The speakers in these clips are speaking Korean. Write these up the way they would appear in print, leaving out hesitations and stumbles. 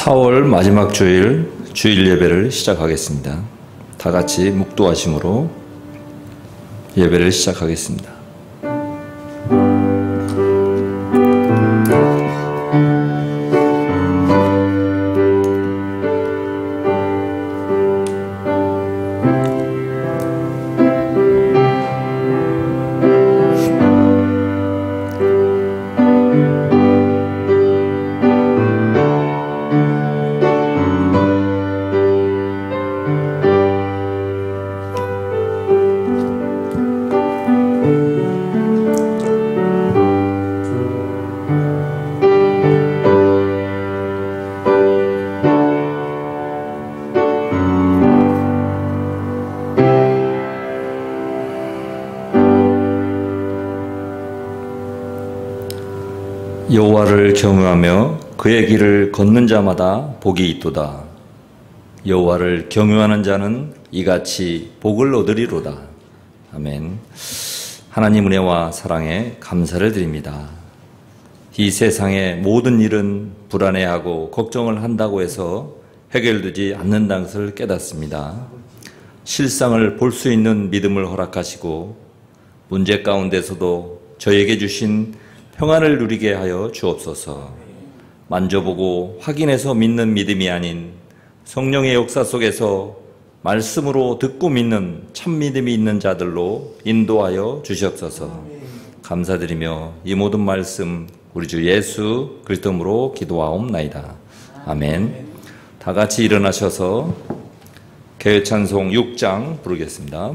4월 마지막 주일 예배를 시작하겠습니다. 다 같이 묵도하심으로 예배를 시작하겠습니다. 여호와를 경외하며 그의 길을 걷는 자마다 복이 있도다. 여호와를 경외하는 자는 이같이 복을 얻으리로다. 아멘. 하나님 은혜와 사랑에 감사를 드립니다. 이 세상의 모든 일은 불안해하고 걱정을 한다고 해서 해결되지 않는다는 것을 깨닫습니다. 실상을 볼 수 있는 믿음을 허락하시고 문제 가운데서도 저에게 주신 평안을 누리게 하여 주옵소서. 만져보고 확인해서 믿는 믿음이 아닌 성령의 역사 속에서 말씀으로 듣고 믿는 참 믿음이 있는 자들로 인도하여 주시옵소서. 감사드리며 이 모든 말씀 우리 주 예수 그리스도로 기도하옵나이다. 아멘. 다 같이 일어나셔서 개회찬송 6장 부르겠습니다.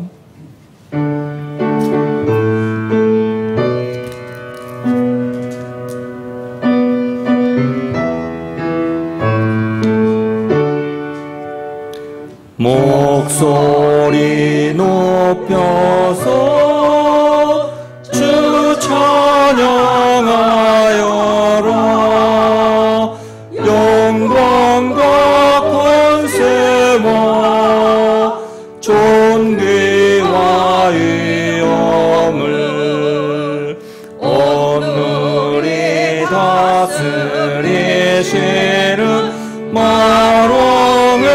목소리 높여서 주 찬양하여라. 영광과 권세와 존귀와 위엄을 오늘이 다스리시는 마롱을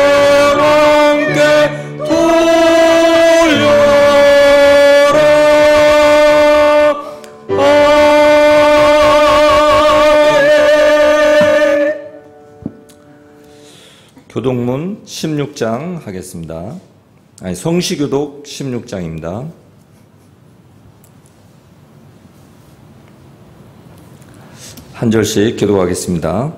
교독문 16장 하겠습니다. 성시교독 16장입니다. 한 절씩 교독하겠습니다.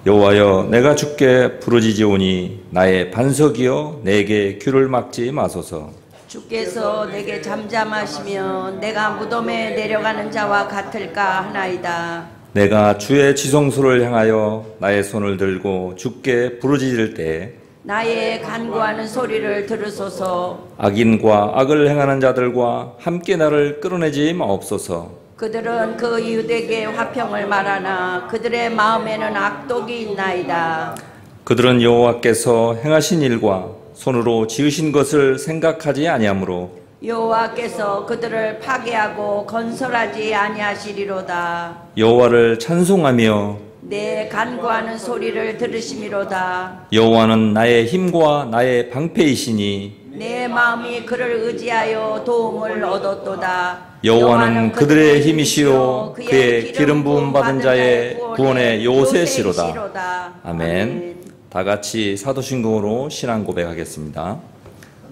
여호와여, 내가 주께 부르짖으오니 나의 반석이여 내게 귀를 막지 마소서. 주께서 내게 잠잠하시면 내가 무덤에 내려가는 자와 같을까 하나이다. 내가 주의 지성소를 향하여 나의 손을 들고 주께 부르짖을 때 나의 간구하는 소리를 들으소서. 악인과 악을 행하는 자들과 함께 나를 끌어내지 마옵소서. 그들은 그 유대에게 화평을 말하나 그들의 마음에는 악독이 있나이다. 그들은 여호와께서 행하신 일과 손으로 지으신 것을 생각하지 아니하므로 여호와께서 그들을 파괴하고 건설하지 아니하시리로다. 여호와를 찬송하며 내 간구하는 소리를 들으시미로다. 여호와는 나의 힘과 나의 방패이시니 내 마음이 그를 의지하여 도움을 얻었도다. 여호와는 그들의 힘이시요 그의 기름 부음 받은 자의 구원의 요새시로다. 아멘. 다 같이 사도신경으로 신앙 고백하겠습니다.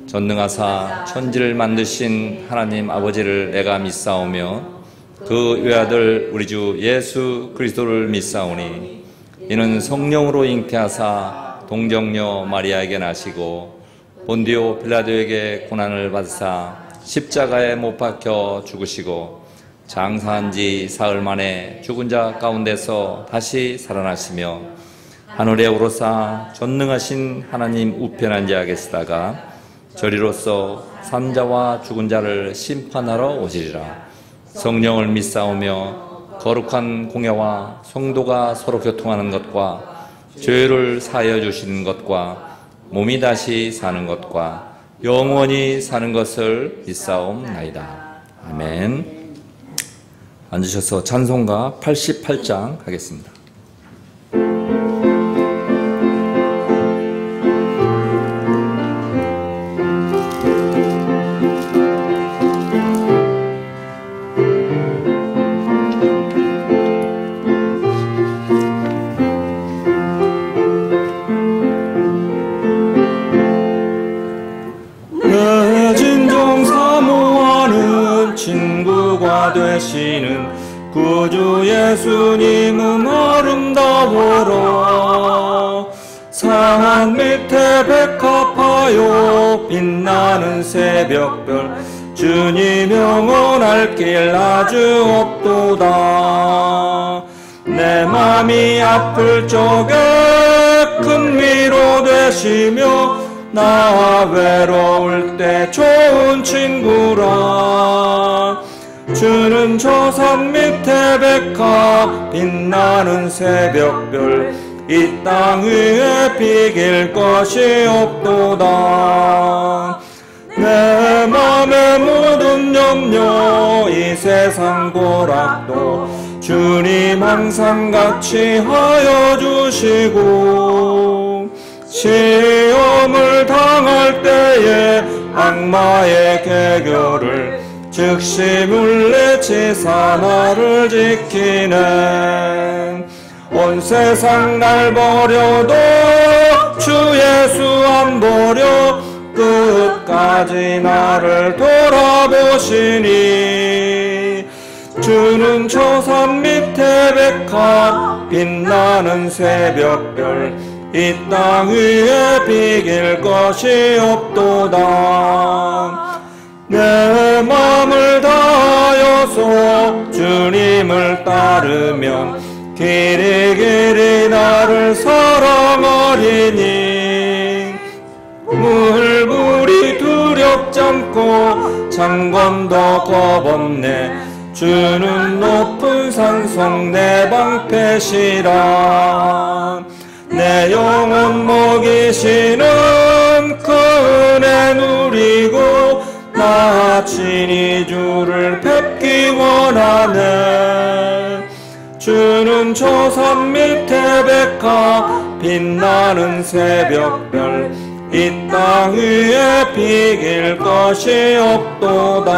전능하사 천지를 만드신 하나님 아버지를 내가 믿사오며 그 외아들 우리 주 예수 그리스도를 믿사오니 이는 성령으로 잉태하사 동정녀 마리아에게 나시고 본디오 빌라도에게 고난을 받으사 십자가에 못 박혀 죽으시고 장사한 지 사흘 만에 죽은 자 가운데서 다시 살아나시며 하늘에 오르사 전능하신 하나님 우편 앉아 계시다가 저리로서 산자와 죽은 자를 심판하러 오시리라. 성령을 믿사오며 거룩한 공예와 성도가 서로 교통하는 것과 죄를 사하여 주시는 것과 몸이 다시 사는 것과 영원히 사는 것을 믿사옵나이다. 아멘. 앉으셔서 찬송가 88장 하겠습니다. 예수님은 아름다워라. 산 밑에 백합하여 빛나는 새벽별 주님 영원할 길 아주 없도다. 내 맘이 아플 적에 큰 위로 되시며 나 외로울 때 좋은 친구라. 주는 저 산 밑에 백합 빛나는 새벽별 이 땅 위에 비길 것이 없도다. 내 맘의 모든 염려 이 세상 고락도 주님 항상 같이 하여 주시고 시험을 당할 때에 악마의 계교를 즉시 물리치사 나를 지키네. 온 세상 날 버려도 주 예수 안 버려 끝까지 나를 돌아보시니. 주는 저 산 밑에 백합 빛나는 새벽별 이 땅 위에 비길 것이 없도다. 내 맘을 다하여서 주님을 따르면 길이 길이 나를 사랑하리니. 물불이 두렵지 않고 창검도 겁없네. 주는 높은 산성 내 방패시라. 내 영혼 먹이시는 그 은혜 누리고 나 친히 주를 뵙기 원하네. 주는 저 산 밑에 백합 빛나는 새벽별 이 땅 위에 비길 것이 없도다.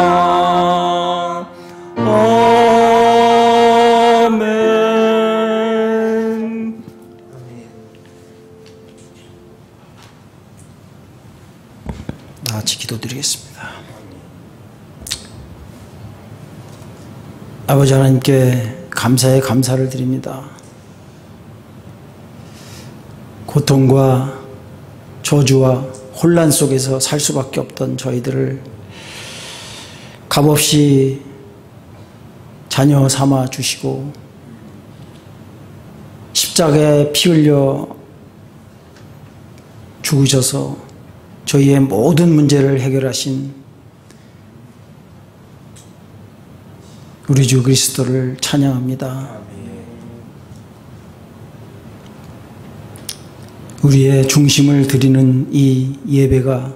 아멘. 같이 기도드리겠습니다. 아버지 하나님께 감사의 감사를 드립니다. 고통과 저주와 혼란 속에서 살 수밖에 없던 저희들을 값없이 자녀 삼아 주시고 십자가에 피 흘려 죽으셔서 저희의 모든 문제를 해결하신 우리 주 그리스도를 찬양합니다. 우리의 중심을 드리는 이 예배가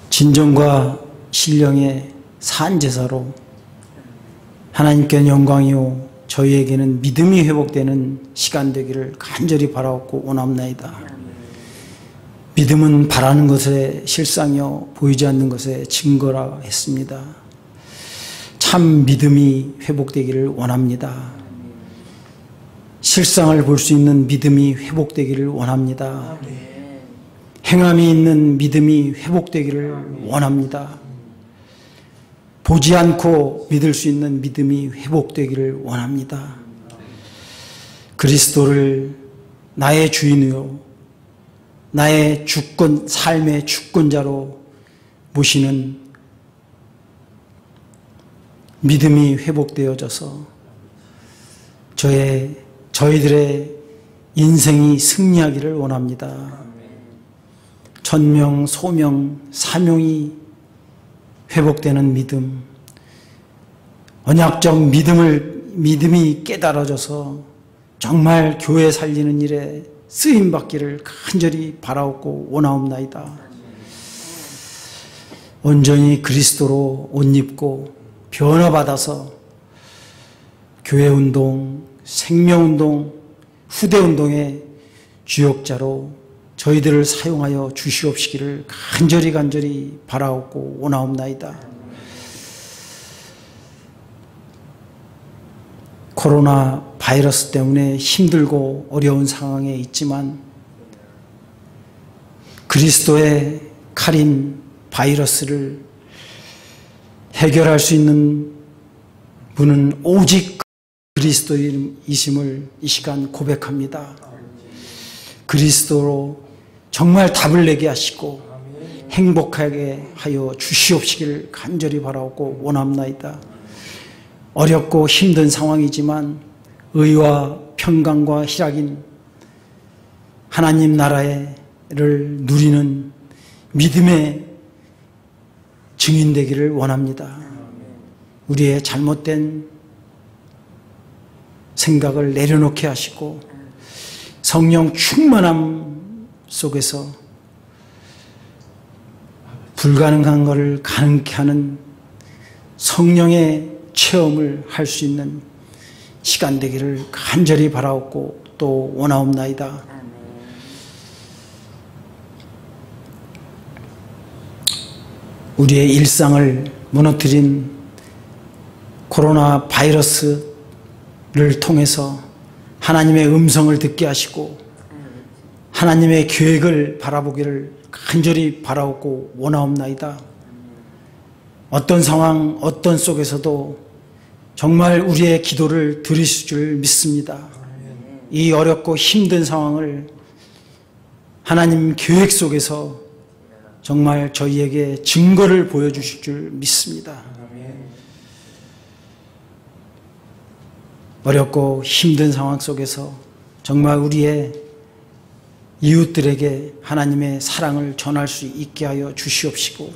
진정과 신령의 산제사로 하나님께는 영광이요 저희에게는 믿음이 회복되는 시간 되기를 간절히 바라옵고 원합나이다. 믿음은 바라는 것의 실상이요 보이지 않는 것의 증거라 했습니다. 참 믿음이 회복되기를 원합니다. 실상을 볼 수 있는 믿음이 회복되기를 원합니다. 행함이 있는 믿음이 회복되기를 원합니다. 보지 않고 믿을 수 있는 믿음이 회복되기를 원합니다. 그리스도를 나의 주인이요 나의 주권, 삶의 주권자로 모시는 믿음이 회복되어져서 저희들의 인생이 승리하기를 원합니다. 전명, 소명, 사명이 회복되는 믿음, 언약적 믿음이 깨달아져서 정말 교회 살리는 일에 쓰임받기를 간절히 바라옵고 원하옵나이다. 온전히 그리스도로 옷 입고 변화받아서 교회운동, 생명운동, 후대운동의 주역자로 저희들을 사용하여 주시옵시기를 간절히 바라옵고 원하옵나이다. 코로나 바이러스 때문에 힘들고 어려운 상황에 있지만 그리스도의 칼인 바이러스를 해결할 수 있는 분은 오직 그리스도이심을 이 시간 고백합니다. 그리스도로 정말 답을 내게 하시고 행복하게 하여 주시옵시기를 간절히 바라고 원합나이다. 어렵고 힘든 상황이지만 의와 평강과 희락인 하나님 나라를 누리는 믿음의 증인 되기를 원합니다. 우리의 잘못된 생각을 내려놓게 하시고 성령 충만함 속에서 불가능한 것을 가능케 하는 성령의 체험을 할 수 있는 시간 되기를 간절히 바라옵고 또 원하옵나이다. 우리의 일상을 무너뜨린 코로나 바이러스를 통해서 하나님의 음성을 듣게 하시고 하나님의 계획을 바라보기를 간절히 바라옵고 원하옵나이다. 어떤 상황, 어떤 속에서도 정말 우리의 기도를 들으실 줄 믿습니다. 이 어렵고 힘든 상황을 하나님 계획 속에서 정말 저희에게 증거를 보여주실 줄 믿습니다. 어렵고 힘든 상황 속에서 정말 우리의 이웃들에게 하나님의 사랑을 전할 수 있게 하여 주시옵시고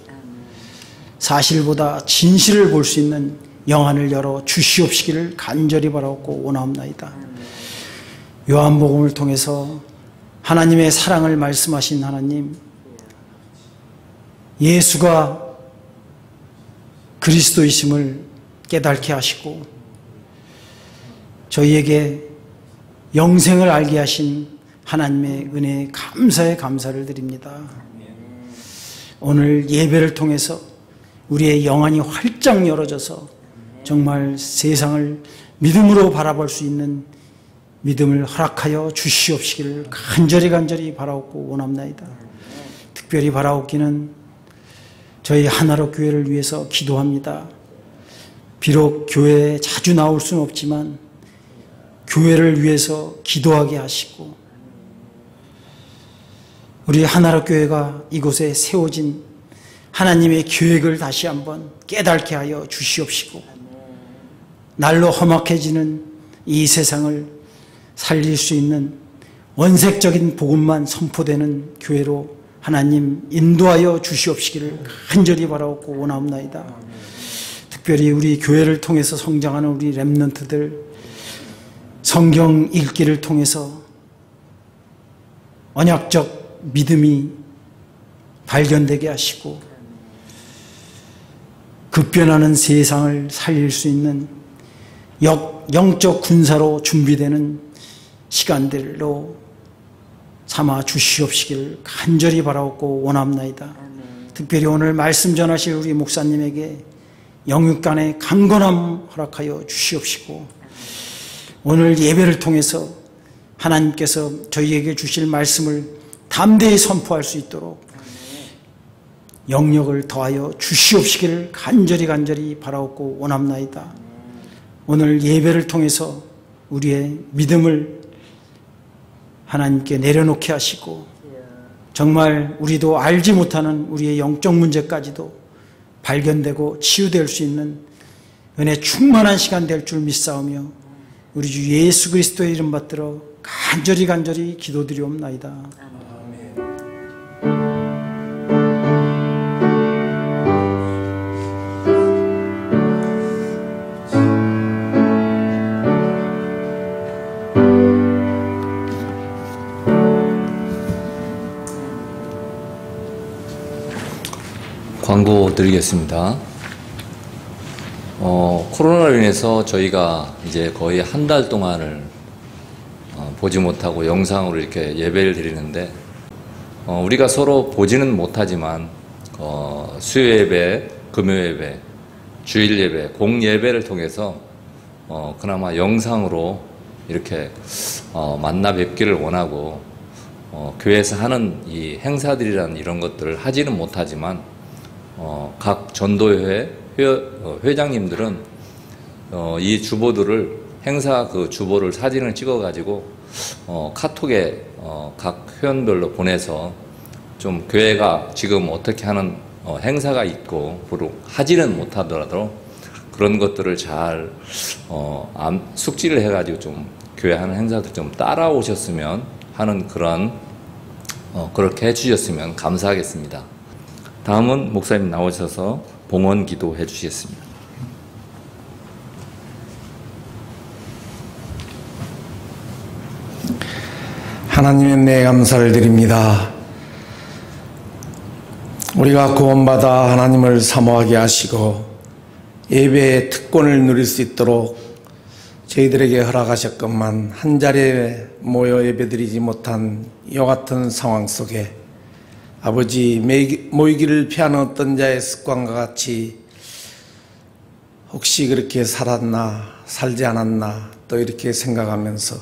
사실보다 진실을 볼 수 있는 영안을 열어 주시옵시기를 간절히 바라옵고 원하옵나이다. 요한복음을 통해서 하나님의 사랑을 말씀하신 하나님, 예수가 그리스도이심을 깨닫게 하시고 저희에게 영생을 알게 하신 하나님의 은혜에 감사의 감사를 드립니다. 오늘 예배를 통해서 우리의 영안이 활짝 열어져서 정말 세상을 믿음으로 바라볼 수 있는 믿음을 허락하여 주시옵시기를 간절히 바라옵고 원합나이다. 특별히 바라옵기는 저희 하나로 교회를 위해서 기도합니다. 비록 교회에 자주 나올 수는 없지만 교회를 위해서 기도하게 하시고 우리 하나로 교회가 이곳에 세워진 하나님의 계획을 다시 한번 깨닫게 하여 주시옵시고 날로 험악해지는 이 세상을 살릴 수 있는 원색적인 복음만 선포되는 교회로 하나님 인도하여 주시옵시기를 간절히 바라옵고 원하옵나이다. 특별히 우리 교회를 통해서 성장하는 우리 렘넌트들 성경 읽기를 통해서 언약적 믿음이 발견되게 하시고 급변하는 세상을 살릴 수 있는 영적 군사로 준비되는 시간들로 삼아 주시옵시기를 간절히 바라옵고 원합나이다. 특별히 오늘 말씀 전하실 우리 목사님에게 영육간의 강건함 허락하여 주시옵시고 오늘 예배를 통해서 하나님께서 저희에게 주실 말씀을 담대히 선포할 수 있도록 영력을 더하여 주시옵시기를 간절히 바라옵고 원합나이다. 오늘 예배를 통해서 우리의 믿음을 하나님께 내려놓게 하시고 정말 우리도 알지 못하는 우리의 영적 문제까지도 발견되고 치유될 수 있는 은혜 충만한 시간 될 줄 믿사오며 우리 주 예수 그리스도의 이름 받들어 간절히 기도드리옵나이다. 광고 드리겠습니다. 코로나로 인해서 저희가 이제 거의 한 달 동안을 보지 못하고 영상으로 이렇게 예배를 드리는데 우리가 서로 보지는 못하지만 수요 예배, 금요 예배, 주일 예배, 공 예배를 통해서 그나마 영상으로 이렇게 만나 뵙기를 원하고 교회에서 하는 이 행사들이란 이런 것들을 하지는 못하지만 각 전도회 회장님들은 이 주보들을 행사 그 주보를 사진을 찍어가지고 카톡에 각 회원별로 보내서 좀 교회가 지금 어떻게 하는 행사가 있고 하지는 못하더라도 그런 것들을 잘 숙지를 해가지고 좀 교회 하는 행사들 좀 따라오셨으면 하는 그런 그렇게 해주셨으면 감사하겠습니다. 다음은 목사님 나오셔서 봉헌 기도해 주시겠습니다. 하나님의 은혜에 감사를 드립니다. 우리가 구원받아 하나님을 사모하게 하시고 예배의 특권을 누릴 수 있도록 저희들에게 허락하셨건만 한 자리에 모여 예배드리지 못한 이와 같은 상황 속에 아버지 모이기를 피하는 어떤 자의 습관과 같이 혹시 그렇게 살았나 살지 않았나 또 이렇게 생각하면서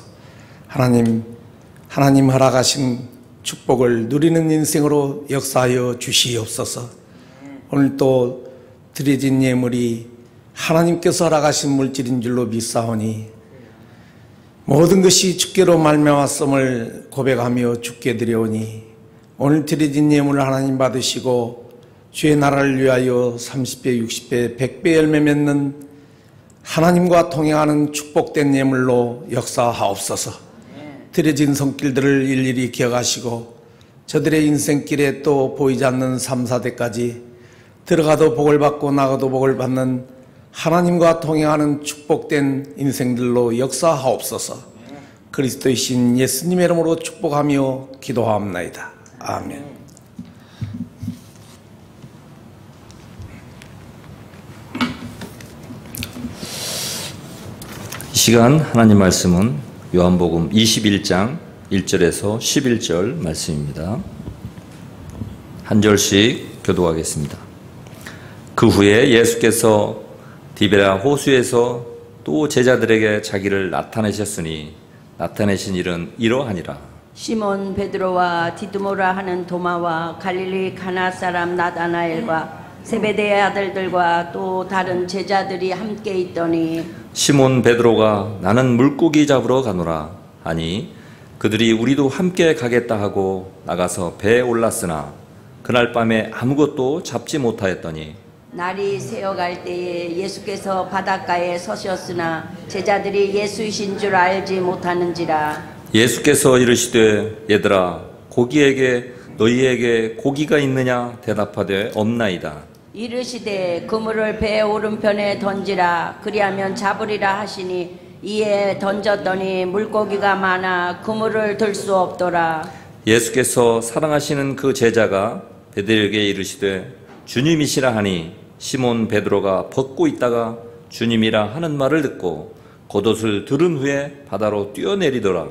하나님 허락하신 축복을 누리는 인생으로 역사하여 주시옵소서. 오늘 또 드려진 예물이 하나님께서 허락하신 물질인 줄로 믿사오니 모든 것이 주께로 말미암았음을 고백하며 주께 드려오니 오늘 드려진 예물을 하나님 받으시고 주의 나라를 위하여 30배, 60배, 100배 열매 맺는 하나님과 동행하는 축복된 예물로 역사하옵소서. 드려진 손길들을 일일이 기억하시고 저들의 인생길에 또 보이지 않는 3, 4대까지 들어가도 복을 받고 나가도 복을 받는 하나님과 동행하는 축복된 인생들로 역사하옵소서. 그리스도의 신 예수님의 이름으로 축복하며 기도하옵나이다. 아멘. 이 시간 하나님 말씀은 요한복음 21장 1절에서 11절 말씀입니다. 한 절씩 교독하겠습니다. 그 후에 예수께서 디베라 호수에서 또 제자들에게 자기를 나타내셨으니 나타내신 일은 이러하니라. 시몬 베드로와 디두모라 하는 도마와 갈릴리 가나 사람 나다나엘과 세베대의 아들들과 또 다른 제자들이 함께 있더니 시몬 베드로가 나는 물고기 잡으러 가노라 하니 그들이 우리도 함께 가겠다 하고 나가서 배에 올랐으나 그날 밤에 아무것도 잡지 못하였더니 날이 새어갈 때에 예수께서 바닷가에 서셨으나 제자들이 예수이신 줄 알지 못하는지라. 예수께서 이르시되 얘들아 너희에게 고기가 있느냐 대답하되 없나이다. 이르시되 그물을 배 오른편에 던지라 그리하면 잡으리라 하시니 이에 던졌더니 물고기가 많아 그물을 들 수 없더라. 예수께서 사랑하시는 그 제자가 베드로에게 이르시되 주님이시라 하니 시몬 베드로가 벗고 있다가 주님이라 하는 말을 듣고 겉옷을 들은 후에 바다로 뛰어내리더라.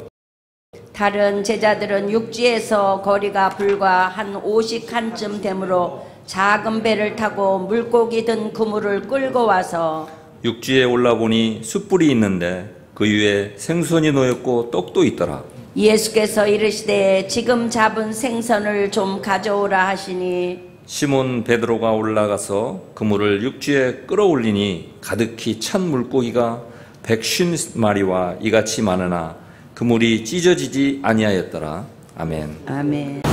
다른 제자들은 육지에서 거리가 불과 한 50칸쯤 되므로 작은 배를 타고 물고기 든 그물을 끌고 와서 육지에 올라보니 숯불이 있는데 그 위에 생선이 놓였고 떡도 있더라. 예수께서 이르시되 지금 잡은 생선을 좀 가져오라 하시니 시몬 베드로가 올라가서 그물을 육지에 끌어올리니 가득히 찬 물고기가 150마리와 이같이 많으나 그물이 찢어지지 아니하였더라. 아멘. 아멘.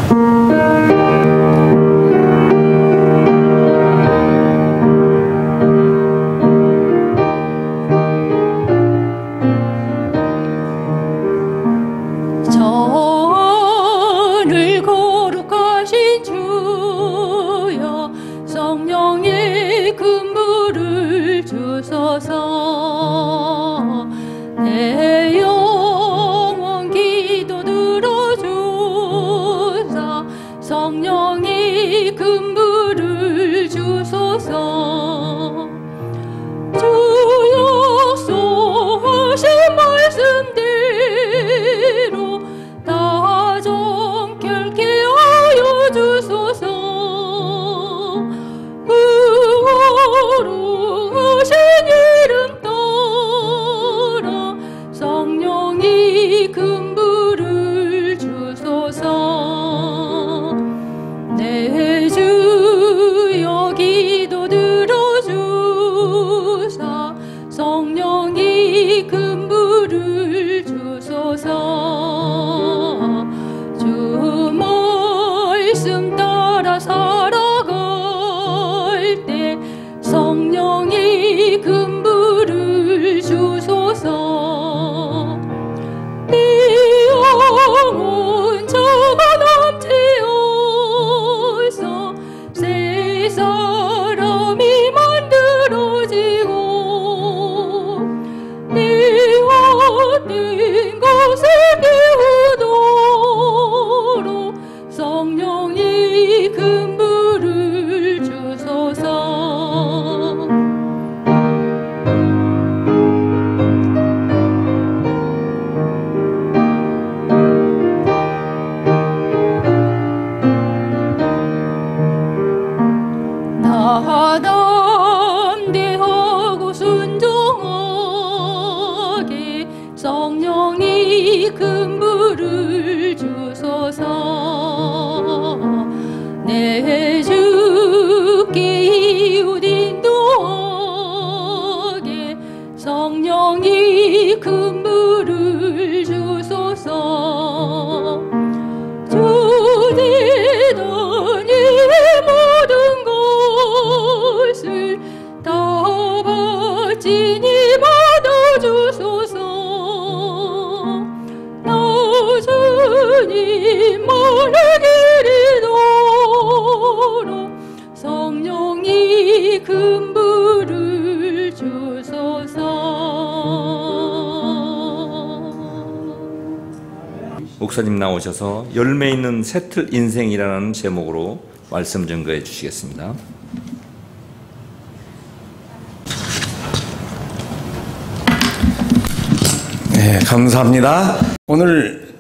저를 거룩하신 주여 성령의 근부를 주소서. 내 영혼 기도 들어주사 성령의 근부를 주소서. 주 약속하신 말씀대로 다 정결케 하여 주소서. 거룩하신 이름 따라 성령이 근부를 주소서. 내 주여 기도 들어주 모르기리도록 성령이 근부를 주소서. 목사님 나오셔서 열매 있는 새틀 인생이라는 제목으로 말씀 증거해 주시겠습니다. 네, 감사합니다. 오늘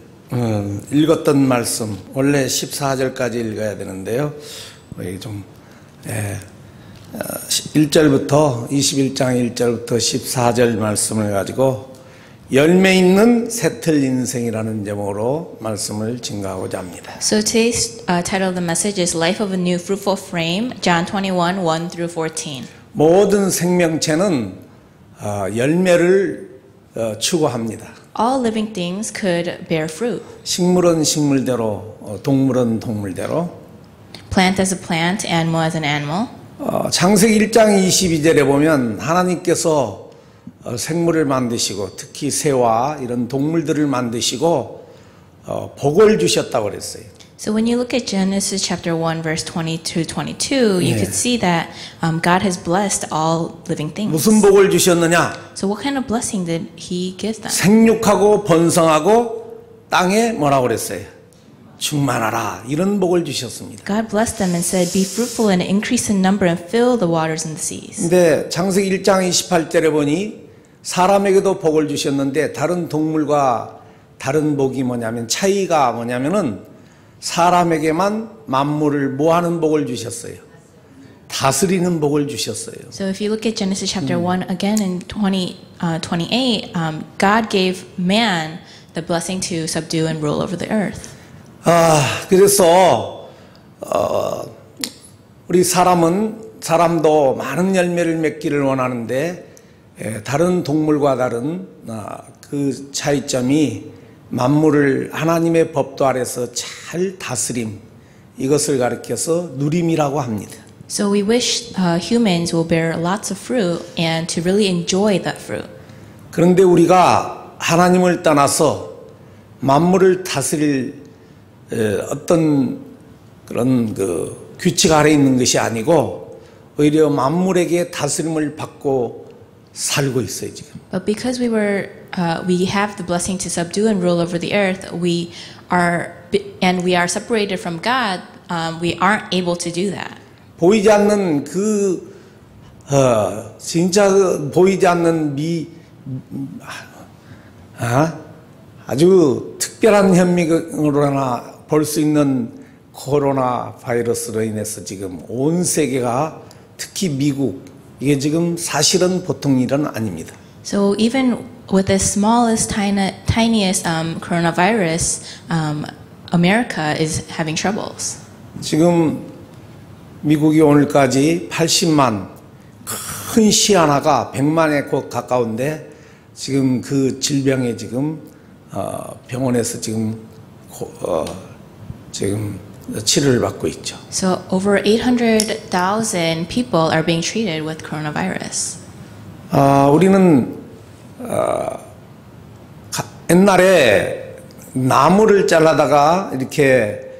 읽었던 말씀 원래 14절까지 읽어야 되는데요. 좀 1절부터 21장 1절부터 14절 말씀을 가지고 열매 있는 새틀 인생이라는 제목으로 말씀을 증거하고자 합니다. So today's title of the message is Life of a New Fruitful Frame, John 21, 1 through 14. 모든 생명체는 열매를 추구합니다. All living things could bear fruit. 식물은 식물대로, 동물은 동물대로. Plant as a plant, animal as an animal. 창세기 1장 22절에 보면 하나님께서 생물을 만드시고 특히 새와 이런 동물들을 만드시고 복을 주셨다고 그랬어요. So when you look at Genesis chapter 1 verse 20 to 22, you could see that God has blessed all living things. 무슨 복을 주셨느냐? So what kind of blessing did he give them? 생육하고 번성하고 땅에 뭐라고 그랬어요? 충만하라. 이런 복을 주셨습니다. God blessed them and said, be fruitful and increase in number and fill the waters and the seas. 근데 창세기 1장 28절에 보니 사람에게도 복을 주셨는데 다른 동물과 다른 복이 뭐냐면 차이가 뭐냐면은 사람에게만 만물을 뭐하는 복을 주셨어요? 다스리는 복을 주셨어요. So if you look at Genesis chapter 1 again in 28, God gave man the blessing to subdue and rule over the earth. 그래서 우리 사람도 많은 열매를 맺기를 원하는데 다른 동물과 다른 그 차이점이 만물을 하나님의 법도 아래서 잘 다스림, 이것을 가리켜서 누림이라고 합니다. So we wish humans will bear lots of fruit and to really enjoy that fruit. 그런데 우리가 하나님을 떠나서 만물을 다스릴 어떤 그런 그 규칙 아래 있는 것이 아니고 오히려 만물에게 다스림을 받고 살고 있어요 지금. But because we have the blessing to subdue and rule over the earth, we are separated from God. We aren't able to do that. 보이지 않는 진짜 보이지 않는 아주 특별한 현미경으로나 볼 수 있는 코로나 바이러스로 인해서 지금 온 세계가 특히 미국 이게 지금 사실은 보통 일은 아닙니다. So even with the smallest, tiniest coronavirus, America is having troubles. 지금 미국이 오늘까지 80만 큰 시 하나가 100만에 곧 가까운데 지금 그 질병에 지금 병원에서 지금 치료를 받고 있죠. So over 800,000 people are being treated with coronavirus. 우리는 옛날에 나무를 잘라다가 이렇게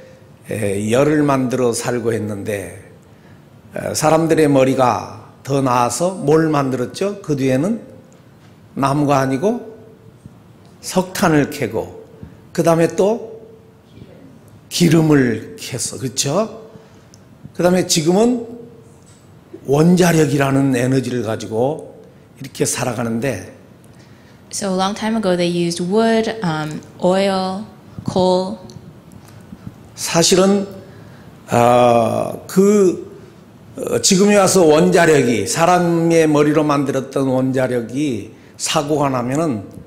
열을 만들어 살고 했는데 사람들의 머리가 더 나아서 뭘 만들었죠? 그 뒤에는 나무가 아니고 석탄을 캐고 그 다음에 또 기름을 캐서 그렇죠? 그 다음에 지금은 원자력이라는 에너지를 가지고 이렇게 살아가는데 So a long time ago they used wood, oil, coal. 사실은 지금에 와서 원자력이 사람의 머리로 만들었던 원자력이 사고가 나면은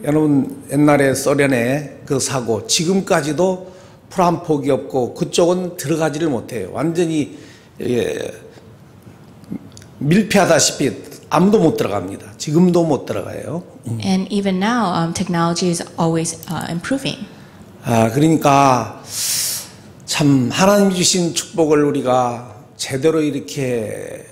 여러분 옛날에 소련의 그 사고 지금까지도 풀 한 폭이 없고 그쪽은 들어가지를 못해요. 완전히 밀폐하다시피 아무도 못 들어갑니다. 지금도 못 들어가요. And even now, technology is always improving. 그러니까 참 하나님 주신 축복을 우리가 제대로 이렇게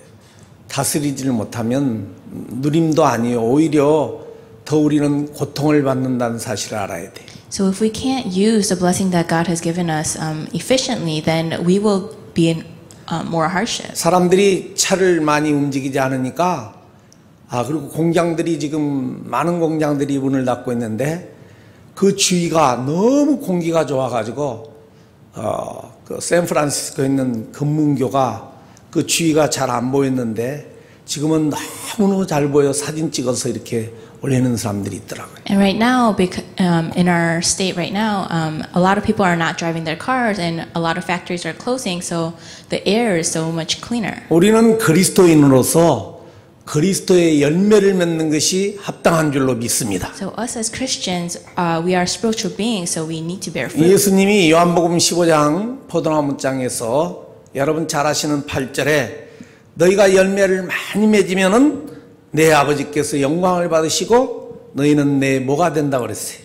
다스리지를 못하면 누림도 아니요 오히려 더 우리는 고통을 받는다는 사실을 알아야 돼요. So if we can't use the blessing that God has given us efficiently, then we will be in more hardship. 사람들이 차를 많이 움직이지 않으니까 그리고 공장들이 지금 많은 공장들이 문을 닫고 있는데 그 주위가 너무 공기가 좋아가지고 그 샌프란시스코에 있는 금문교가 그 주위가 잘 안 보였는데 지금은 너무너무 잘 보여 사진 찍어서 이렇게 올리는 사람들이 있더라고요. And right now, in our state right now, a lot of people are not driving their cars, and a lot of factories are closing, so the air is so much cleaner. 우리는 그리스도인으로서 그리스도의 열매를 맺는 것이 합당한 줄로 믿습니다. So us as Christians, we are spiritual beings, so we need to bear fruit. 예수님이 요한복음 15장 포도나무 장에서 여러분 잘 아시는 8절에 너희가 열매를 많이 맺으면은 내 아버지께서 영광을 받으시고 너희는 내 뭐가 된다고 그랬어요?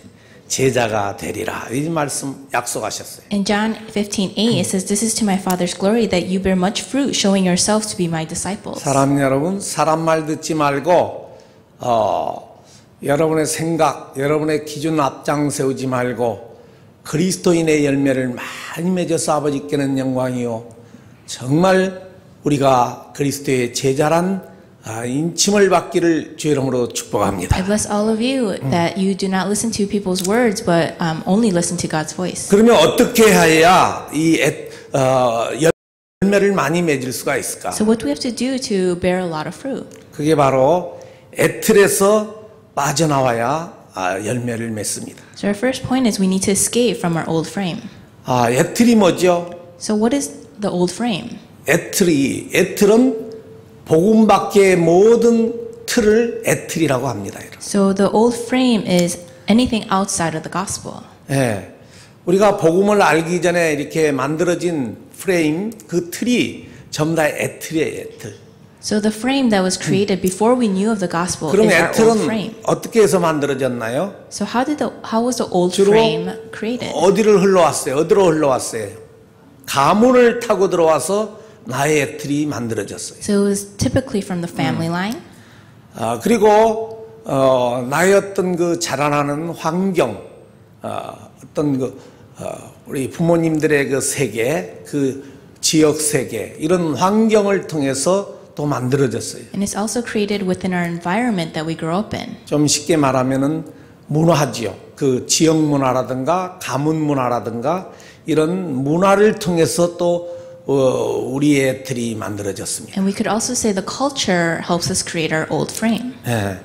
제자가 되리라. 이 말씀 약속하셨어요. In John 15:8, it says, "This is to my Father's glory that you bear much fruit, showing yourselves to be my disciples." 사람 여러분, 사람 말 듣지 말고 여러분의 생각, 여러분의 기준 앞장 세우지 말고 그리스도인의 열매를 많이 맺어서 아버지께는 영광이요. 정말 우리가 그리스도의 제자란 인침을 받기를 주 이름으로 축복합니다. I bless all of you that you do not listen to people's words, but only listen to God's voice. 그러면 어떻게 해야 이 열매를 많이 맺을 수가 있을까? So what do we have to do to bear a lot of fruit? 그게 바로 애틀에서 빠져나와야 열매를 맺습니다. So our first point is we need to escape from our old frame. 애틀이 뭐죠? So what is the old frame? 애틀은 복음 밖의 모든 틀을 애틀이라고 합니다. 여러분. So the old frame is anything outside of the gospel. 예, 우리가 복음을 알기 전에 이렇게 만들어진 프레임, 그 틀이 전부 다 애틀이에요. 애틀. So the frame that was created before we knew of the gospel 그럼 is our old frame. 애틀은 어떻게 해서 만들어졌나요? So how was the old 주로 frame created? 어디로 흘러왔어요? 가문을 타고 들어와서 나의 애틀이 만들어졌어요. So it was typically from the family line. 그리고 나의 어떤 그 자라나는 환경, 어떤 그 우리 부모님들의 그 세계, 그 지역 세계 이런 환경을 통해서 또 만들어졌어요. And it's also created within our environment that we grow up in. 좀 쉽게 말하면은 문화지요. 그 지역 문화라든가 가문 문화라든가 이런 문화를 통해서 또 우리의 애틀이 만들어졌습니다. And we could also say the culture helps us create our old frame. 네.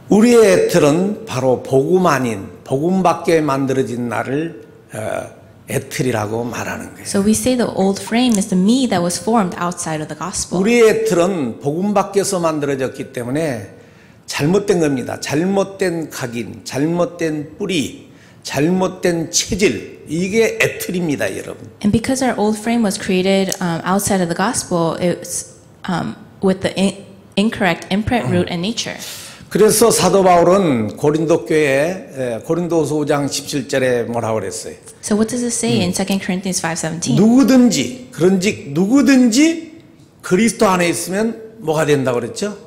우리의 애틀은 바로 복음 아닌 복음 밖에 만들어진 나를 애틀이라고 말하는 거예요. So we say the old frame is the me that was formed outside of the gospel. 우리의 애틀은 복음 밖에서 만들어졌기 때문에 잘못된 겁니다. 잘못된 각인, 잘못된 뿌리, 잘못된 체질, 이게 애틀입니다, 여러분. And because our old frame was created outside of the gospel, it's with the incorrect imprint, root, and nature. 그래서 사도 바울은 고린도 교회 고린도서 5장 17절에 뭐라고 그랬어요? So what does it say in 2 Corinthians 5:17? 누구든지 그런즉 누구든지 그리스도 안에 있으면 뭐가 된다고 그랬죠?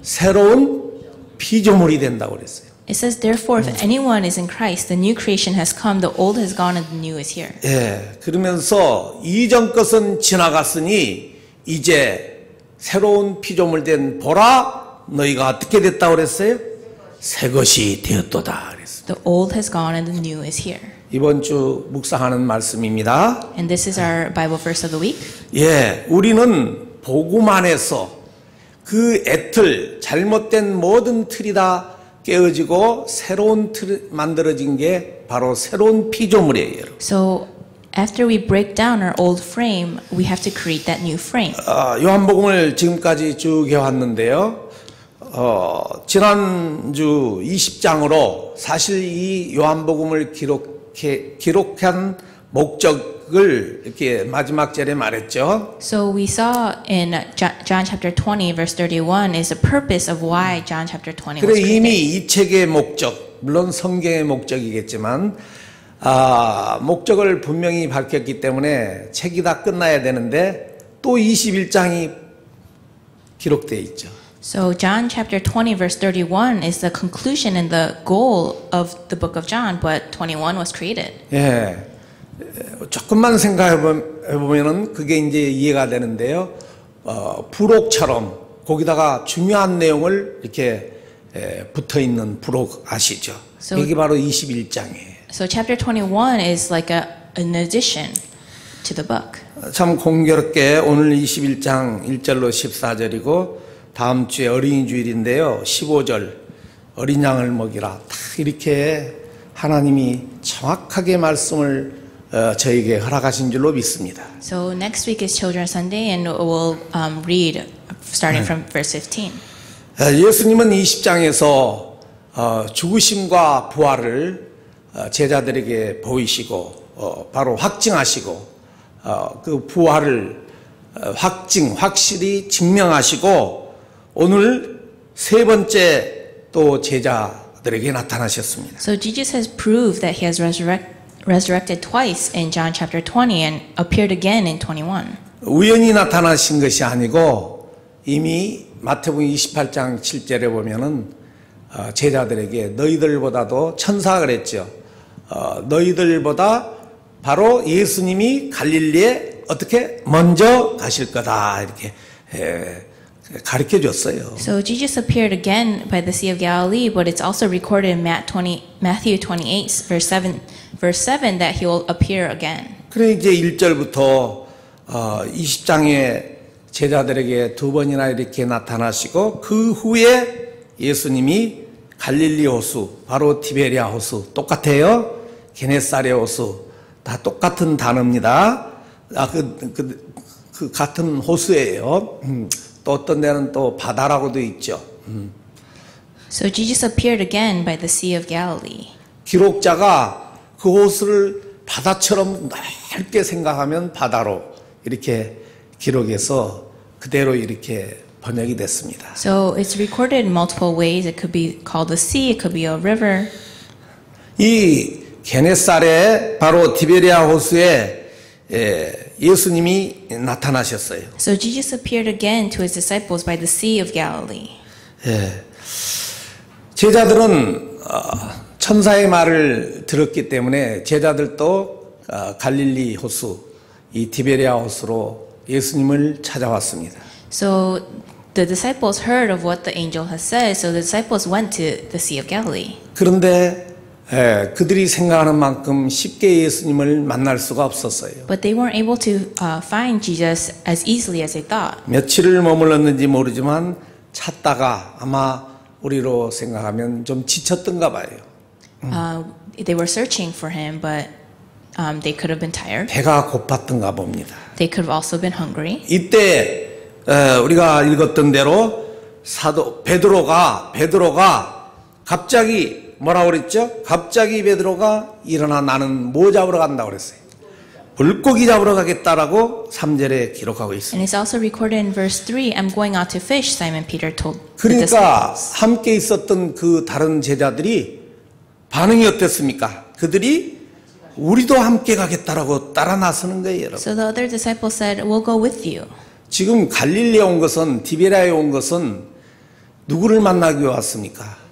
새로운 피조물이 된다고 그랬어요. It says, therefore, if anyone is in Christ, the new creation has come, the old has gone, and the new is here. 예, 그러면서 이전 것은 지나갔으니 이제 새로운 피조물 된 보라 너희가 어떻게 됐다고 그랬어요? 새 것이 되었도다 그랬어요. The old has gone, and the new is here. 이번 주 묵상하는 말씀입니다. And this is our Bible verse of the week. 예, 우리는 복음 안에서 그 애틀, 잘못된 모든 틀이 다 깨어지고 새로운 틀 만들어진 게 바로 새로운 피조물이에요. So after we break down our old frame, we have to create that new frame. 요한복음을 지금까지 쭉 해왔는데요. 지난주 20장으로 사실 이 요한복음을 기록한 목적을 이렇게 마지막 절에 말했죠. So we saw in John chapter 20 verse 31 is the purpose of why John chapter 20 was 그래 created. 이미 이 책의 목적, 물론 성경의 목적이겠지만 목적을 분명히 밝혔기 때문에 책이 다 끝나야 되는데 또 21장이 기록되어 있죠. So John chapter 20 verse 31 is the conclusion and the goal of the book of John, but 21 was created. 예, 조금만 생각해 보면은 그게 이제 이해가 되는데요. 부록처럼 거기다가 중요한 내용을 이렇게 붙어 있는 부록 아시죠? So- 이게 바로 21장이에요. So chapter 21 is like an addition to the book. 참 공교롭게 오늘 21장 1절로 14절이고 다음 주에 어린이 주일인데요. 15절 어린 양을 먹이라. 다 이렇게 하나님이 정확하게 말씀을 저에게 허락하신 줄로 믿습니다. So next week is Children's Sunday, and we'll read starting from verse 15. 예수님은 20장에서 죽으심과 부활을 제자들에게 보이시고 바로 확증하시고 그 부활을 확실히 증명하시고 오늘 세 번째 또 제자들에게 나타나셨습니다. So Jesus has proved that he has resurrected twice in John chapter 20 and appeared again in 21. 우연히 나타나신 것이 아니고 이미 마태복음 28장 7절에 보면은 제자들에게 너희들보다도 천사가 그랬죠. 너희들보다 바로 예수님이 갈릴리에 어떻게 먼저 가실 거다 이렇게 가르쳐 줬어요. So Jesus appeared again by the Sea of Galilee, but it's also recorded in Matthew 28 verse 7 that he will appear again. 그래 이제 1절부터 20장에 제자들에게 두 번이나 이렇게 나타나시고 그 후에 예수님이 갈릴리 호수, 바로 디베리아 호수 똑같아요. 게네사레 호수 다 똑같은 단어입니다. 그 같은 호수예요. 또 어떤 데는 또 바다라고도 있죠. So Jesus appeared again by the Sea of Galilee. 기록자가 그 호수를 바다처럼 넓게 생각하면 바다로 이렇게 기록해서 그대로 이렇게 번역이 됐습니다. So it's recorded in multiple ways. It could be called a sea, it could be a river. 이 게네사레 바로 디베리아 호수에 예수님이 나타나셨어요. So Jesus appeared again to his disciples by the Sea of Galilee. 제자들은 천사의 말을 들었기 때문에 제자들도 갈릴리 호수, 이 디베리아 호수로 예수님을 찾아왔습니다. So the disciples heard of what the angel has said, so the disciples went to the Sea of Galilee. 그런데 그들이 생각하는 만큼 쉽게 예수님을 만날 수가 없었어요. But they weren't able to find Jesus as easily as they thought. 며칠을 머물렀는지 모르지만 찾다가 아마 우리로 생각하면 좀 지쳤던가 봐요. They were searching for him, but they could have been tired. 배가 고팠던가 봅니다. They could have also been hungry. 이때 우리가 읽었던 대로 사도 베드로가 갑자기 뭐라고 그랬죠? 갑자기 베드로가 일어나 나는 뭐 잡으러 간다고 그랬어요. 물고기 잡으러 가겠다라고 3절에 기록하고 And 있습니다. it's also recorded in verse 3, I'm going out to fish, Simon Peter told the 그러니까 disciples. 함께 있었던 그 다른 제자들이 반응이 어땠습니까? 그들이 우리도 함께 가겠다라고 따라 나서는 거예요, 여러분. So the other disciples said, we'll go with you. 지금 갈릴리에 온 것은 디베리아에 온 것은 누구를 만나기 위해 왔습니까?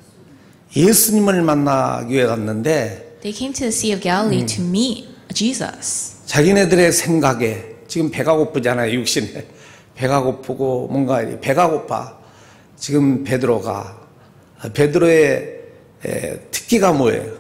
예수님을 만나기 위해 왔는데 They came to the Sea of Galilee to meet Jesus. 자기네들의 생각에 지금 배가 고프잖아요, 육신에. 배가 고프고 뭔가 배가 고파. 지금 베드로의 특기가 뭐예요?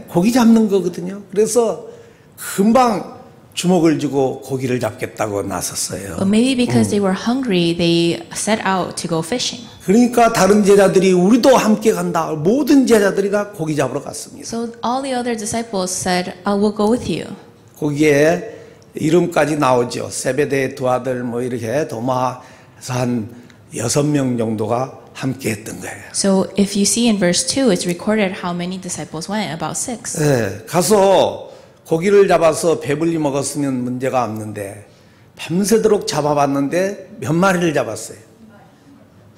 고기 잡는 거거든요. 그래서 금방 주먹을 쥐고 고기를 잡겠다고 나섰어요. But maybe because they were hungry, they set out to go fishing. 그러니까 다른 제자들이 우리도 함께 간다. 모든 제자들이 다 고기 잡으러 갔습니다. So all the other disciples said, we'll go with you. 거기에 이름까지 나오죠. 세베대의 두 아들 뭐 이렇게 도마에서 한 6명 정도가 함께 했던 거예요. So if you see in verse 2, it's recorded how many disciples went, about 6. 네, 가서 고기를 잡아서 배불리 먹었으면 문제가 없는데 밤새도록 잡아봤는데 몇 마리를 잡았어요?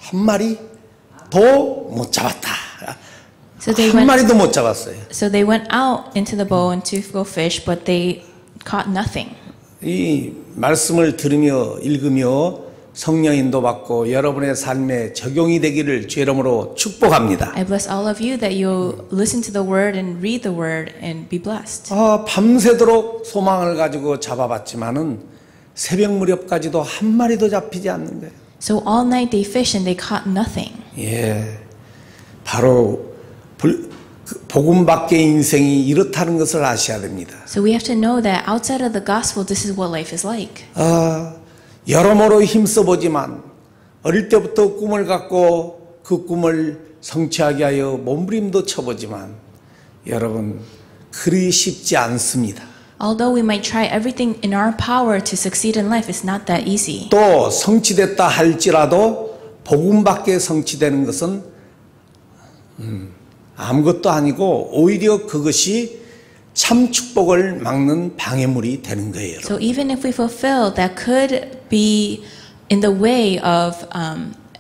한 마리 더 못 잡았다. So they 한 went. 마리도 못 잡았어요. So they went out into the boat to go fish, but they caught nothing. 이 말씀을 들으며 읽으며 성령 인도받고 여러분의 삶에 적용이 되기를 주 이름으로 축복합니다. I bless all of you that you'll listen to the word and read the word and be blessed. 밤새도록 소망을 가지고 잡아봤지만은 새벽 무렵까지도 한 마리도 잡히지 않는 거예요. So all night they fished and they caught nothing. 예, 바로 복음 밖의 인생이 이렇다는 것을 아셔야 됩니다. So we have to know that outside of the gospel, this is what life is like. 여러모로 힘써보지만 어릴 때부터 꿈을 갖고 그 꿈을 성취하게 하여 몸부림도 쳐보지만 여러분 그리 쉽지 않습니다. Although we might try everything in our power to succeed in life, it's not that easy. 또 성취됐다 할지라도 복음 밖에 성취되는 것은 아무것도 아니고 오히려 그것이 참 축복을 막는 방해물이 되는 거예요. So even if we fulfill, that could be in the way of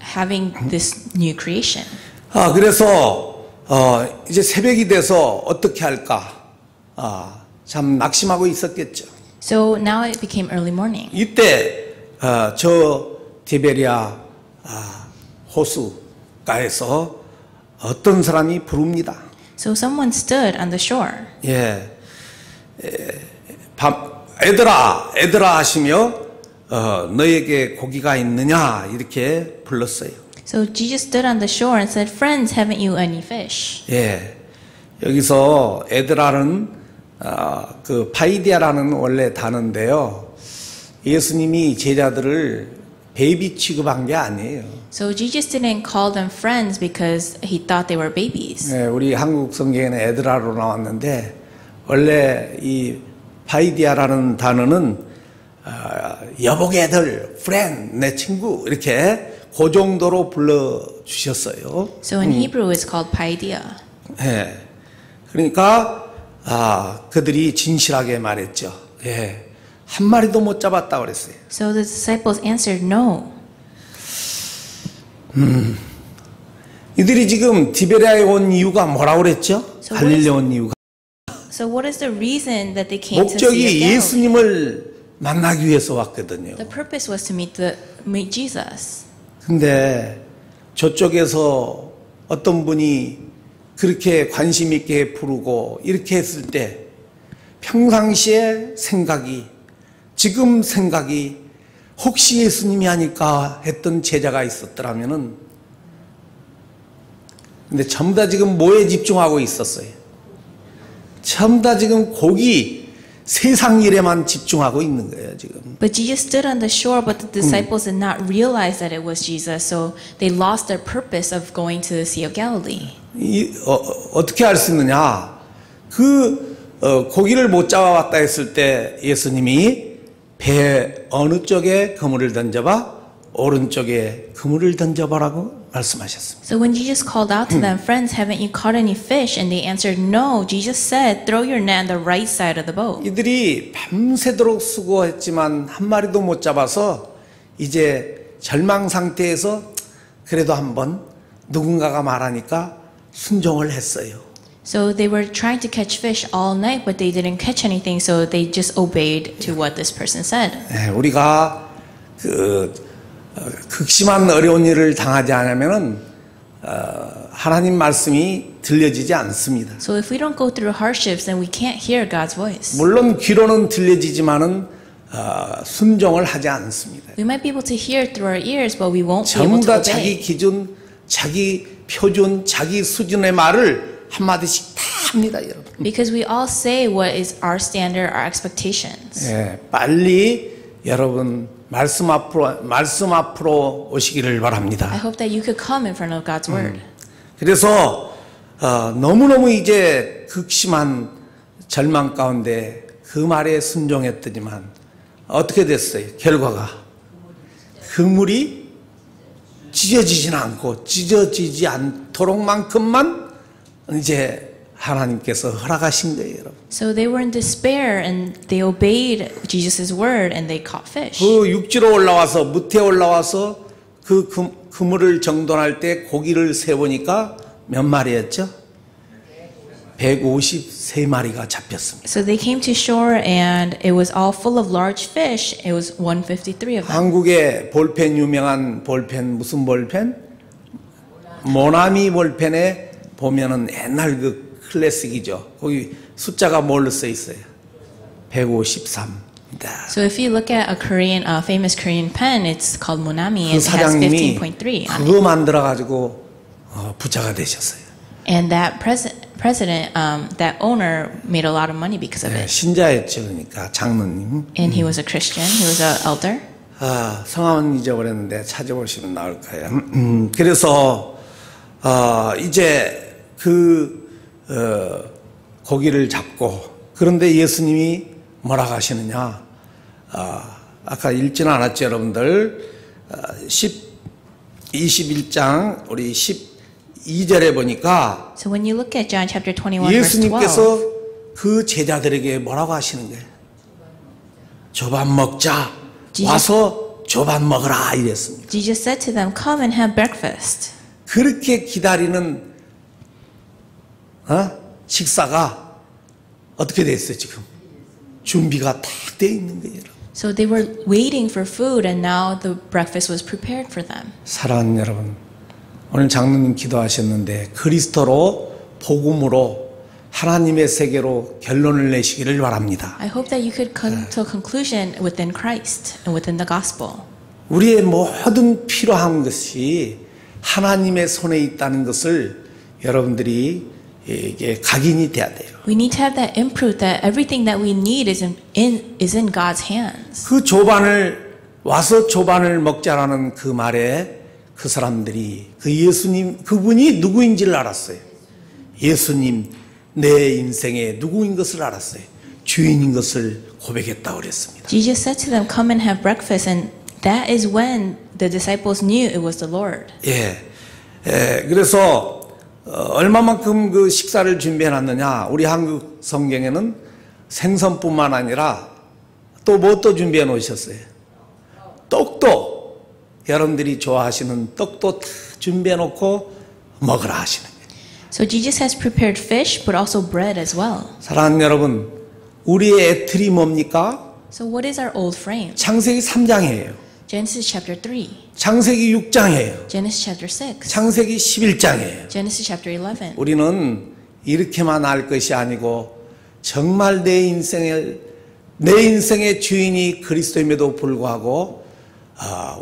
having this new creation. 그래서 이제 새벽이 돼서 어떻게 할까? 참 낙심하고 있었겠죠. So now it became early morning. 이때 저 디베리아 호수가에서 어떤 사람이 부릅니다. So someone stood on the shore. 예, 애들아 하시며 너에게 고기가 있느냐 이렇게 불렀어요. So Jesus stood on the shore and said, "Friends, haven't you any fish?" 예, 여기서 애들아는 그 파이디아라는 원래 단어인데요. 예수님이 제자들을 베이비 취급한 게 아니에요. So Jesus didn't call them friends because he thought they were babies. 예, 우리 한국 성경에는 애들아로 나왔는데 원래 이 파이디아라는 단어는 여복 애들, friend, 내 친구 이렇게 그 정도로 불러 주셨어요. So in Hebrew it's called paideia. 예, 그러니까 그들이 진실하게 말했죠. 예, 한 마리도 못 잡았다 그랬어요. So the disciples answered, "No." 이들이 지금 디베리아에 온 이유가 뭐라고 그랬죠? So 갈릴리에 온 이유가 So what is the reason that they came to see 목적이 Galilee? 예수님을 만나기 위해서 왔거든요. The purpose was to meet Jesus. 근데 저쪽에서 어떤 분이 그렇게 관심 있게 부르고 이렇게 했을 때 평상시에 생각이 지금 생각이 혹시 예수님이 아닐까 했던 제자가 있었더라면은 근데 전부 다 지금 뭐에 집중하고 있었어요? 전부 다 지금 고기 세상 일에만 집중하고 있는 거예요, 지금. But Jesus stood on the shore, but the disciples did not realize that it was Jesus, so they lost their purpose of going to the Sea of Galilee. 어떻게 알 수 있느냐? 고기를 못 잡아왔다 했을 때 예수님이 배 어느 쪽에 그물을 던져봐? 오른쪽에 그물을 던져봐라고 말씀하셨습니다. So when Jesus called out to them, "Friends, haven't you caught any fish?" and they answered, "No," Jesus said, "Throw your net on the right side of the boat." 이들이 밤새도록 수고했지만 한 마리도 못 잡아서 이제 절망 상태에서 그래도 한번 누군가가 말하니까 순종을 했어요. So they were trying to catch fish all night, but they didn't catch anything, so they just obeyed to what this person said. 네, 우리가 극심한 어려운 일을 당하지 않으면은 하나님 말씀이 들려지지 않습니다. So if we don't go through hardships, then we can't hear God's voice. 물론 귀로는 들려지지만은 순종을 하지 않습니다. We might be able to hear through our ears, but we won't be able 전부 to 다 자기 obey. 기준, 자기 표준, 자기 수준의 말을 한마디씩 다 합니다, 여러분. Because we all say what is our standard, our expectations. 예, 빨리 여러분 말씀 앞으로 오시기를 I 바랍니다. hope that you could come in front of God's word. 그래서 너무너무 이제 극심한 절망 가운데 그 말에 순종했더니만 어떻게 됐어요? 결과가 그물이 찢어지지는 않고 찢어지지 않도록만큼만 이제 하나님께서 허락하신 거예요, 여러분. So they were in despair and they obeyed Jesus' word and they caught fish. 그 육지로 올라와서 무태 올라와서 그 그물을 정돈할 때 고기를 세 보니까 몇 마리였죠? 153마리가 잡혔습니다. So they came to shore and it was all full of large fish. It was 153 of them. 한국의 볼펜 유명한 볼펜 무슨 볼펜? 모나미 볼펜에 보면은 옛날 그 클래식이죠. 거기 숫자가 뭘로 써 있어요? 153입니다. So if you look at a Korean, famous Korean pen, it's called Monami. 그 It has 사장님이 15.3 on it. 그거 만들어 가지고 부자가 되셨어요. And that president, that owner made a lot of money because of 네, it. 신자였죠, 그러니까 장로님. And he was a Christian. He was an elder. 아, 성함은 잊어버렸는데 찾아보시면 나올 거예요. 그래서 이제 고기를 잡고 그런데 예수님이 뭐라고 하시느냐? 아까 읽지는 않았죠, 여러분들. 21장 우리 12절에 보니까 So when you look at John chapter 21, verse 12, 예수님께서 그 제자들에게 뭐라고 하시는 거예요? 조반 먹자. 와서 조반 먹으라 이랬습니다. Jesus said to them, "Come and have breakfast." 그렇게 기다리는 식사가 어떻게 됐어요 지금? 준비가 다 돼 있는 거예요. So they were waiting for food, and now the breakfast was prepared for them. 사랑하는 여러분, 오늘 장로님 기도하셨는데 그리스도로 복음으로 하나님의 세계로 결론을 내시기를 바랍니다. I hope that you could come to a conclusion within Christ and within the gospel. 우리의 모든 필요한 것이 하나님의 손에 있다는 것을 여러분들이 이게 각인이 돼야 돼요. We need to have that input that everything that we need is in God's hands. 그 조반을 와서 조반을 먹자라는 그 말에 그 사람들이 그 예수님 그분이 누구인지를 알았어요. 예수님 내 인생의 누구인 것을 알았어요. 주인인 것을 고백했다고 그랬습니다. Jesus said to them, "Come and have breakfast," and that is when the disciples knew it was the Lord. 그래서 얼마만큼 그 식사를 준비해 놨느냐? 우리 한국 성경에는 생선뿐만 아니라 또 뭐 또 준비해 놓으셨어요? 떡도 여러분들이 좋아하시는 떡도 다 준비해 놓고 먹으라 하시는 거예요. So Jesus has prepared fish, but also bread as well. 사랑하는 여러분, 우리의 애틀이 뭡니까? So what is our old frame? 창세기 3장이에요. Genesis chapter 3, 창세기 6장이에요. Genesis chapter 6, 창세기 11장이에요. Genesis chapter 11. 우리는 이렇게만 알 것이 아니고 정말 내 인생의 주인이 그리스도임에도 불구하고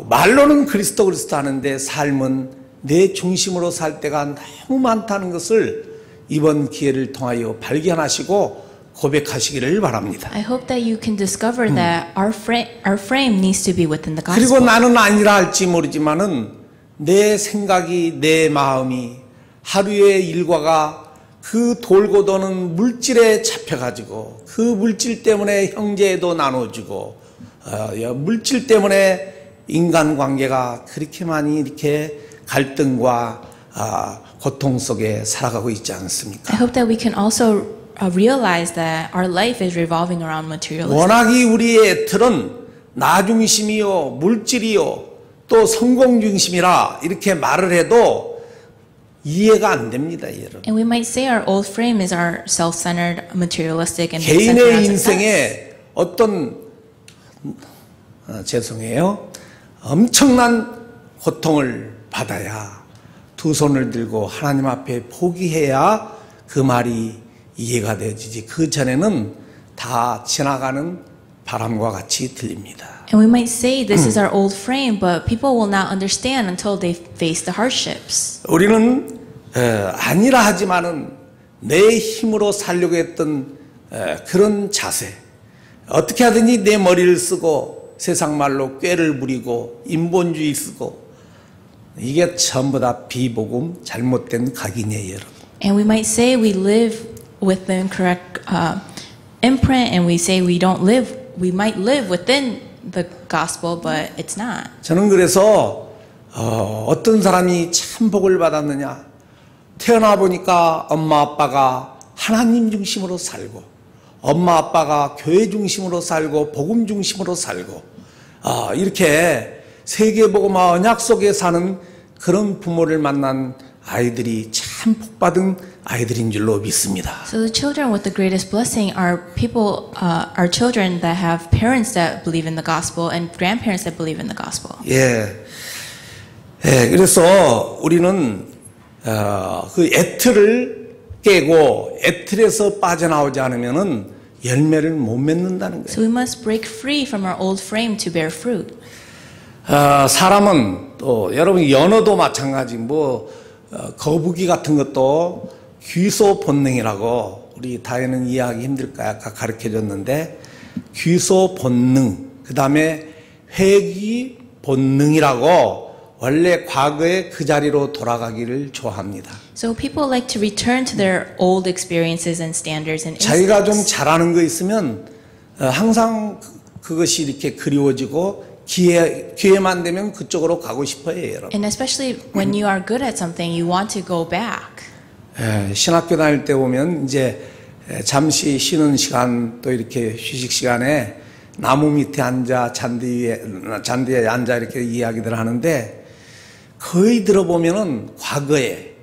말로는 그리스도 하는데 삶은 내 중심으로 살 때가 너무 많다는 것을 이번 기회를 통하여 발견하시고 고백하시기를 바랍니다. I hope that you can discover that our frame needs to be within the 그리고 gospel. 나는 아니라 할지 모르지만은 내 생각이 내 마음이 하루의 일과가 그 돌고 도는 물질에 잡혀가지고 그 물질 때문에 형제도 나눠주고 물질 때문에 인간관계가 그렇게 많이 이렇게 갈등과 고통 속에 살아가고 있지 않습니까? I hope that we can also realize that our life is revolving around materialism. 워낙이 우리의 틀은 나 중심이요 물질이요 또 성공 중심이라 이렇게 말을 해도 이해가 안 됩니다, 여러분. And we might say our old frame is our self-centered, materialistic, and centered 개인의 on success. 인생에 어떤 죄송해요. 엄청난 고통을 받아야 두 손을 들고 하나님 앞에 포기해야 그 말이 이해가 되어지지. 그 전에는 다 지나가는 바람과 같이 들립니다. And we might say this is our old frame, but people will not understand until they face the hardships. 우리는 아니라 하지만은 내 힘으로 살려고 했던 그런 자세, 어떻게 하든지 내 머리를 쓰고 세상 말로 꾀를 부리고 인본주의 쓰고 이게 전부 다 비복음 잘못된 각인이에요, 여러분. And we might say we live with the incorrect imprint, and we say we might live within the gospel, but it's not. 저는 그래서 어떤 사람이 참 복을 받았느냐? 태어나 보니까 엄마 아빠가 하나님 중심으로 살고 엄마 아빠가 교회 중심으로 살고 복음 중심으로 살고 이렇게 세계복음화 언약 속에 사는 그런 부모를 만난 아이들이 참 복받은 아이들인 줄로 믿습니다. So the children with the greatest blessing are people, are children that have parents that believe in the gospel and grandparents that believe in the gospel. 예. 예, 그래서 우리는 그 애틀을 깨고 애틀에서 빠져나오지 않으면은 열매를 못 맺는다는 거예요. So we must break free from our old frame to bear fruit. 사람은 또 여러분 연어도 마찬가지 거북이 같은 것도 귀소 본능이라고 우리 다혜는 이해하기 힘들까 아까 가르쳐줬는데 귀소 본능 그 다음에 회귀 본능이라고 원래 과거의 그 자리로 돌아가기를 좋아합니다. So people like to return to their old experiences and standards and 자기가 좀 instincts. 잘하는 거 있으면 항상 그것이 이렇게 그리워지고 기회만 되면 그쪽으로 가고 싶어요, 여러분. And especially when you are good at something, you want to go back. 신학교 다닐 때 보면 이제 잠시 쉬는 시간 또 이렇게 휴식 시간에 나무 밑에 앉아 잔디에 앉아 이렇게 이야기들 하는데 거의 들어보면은 과거에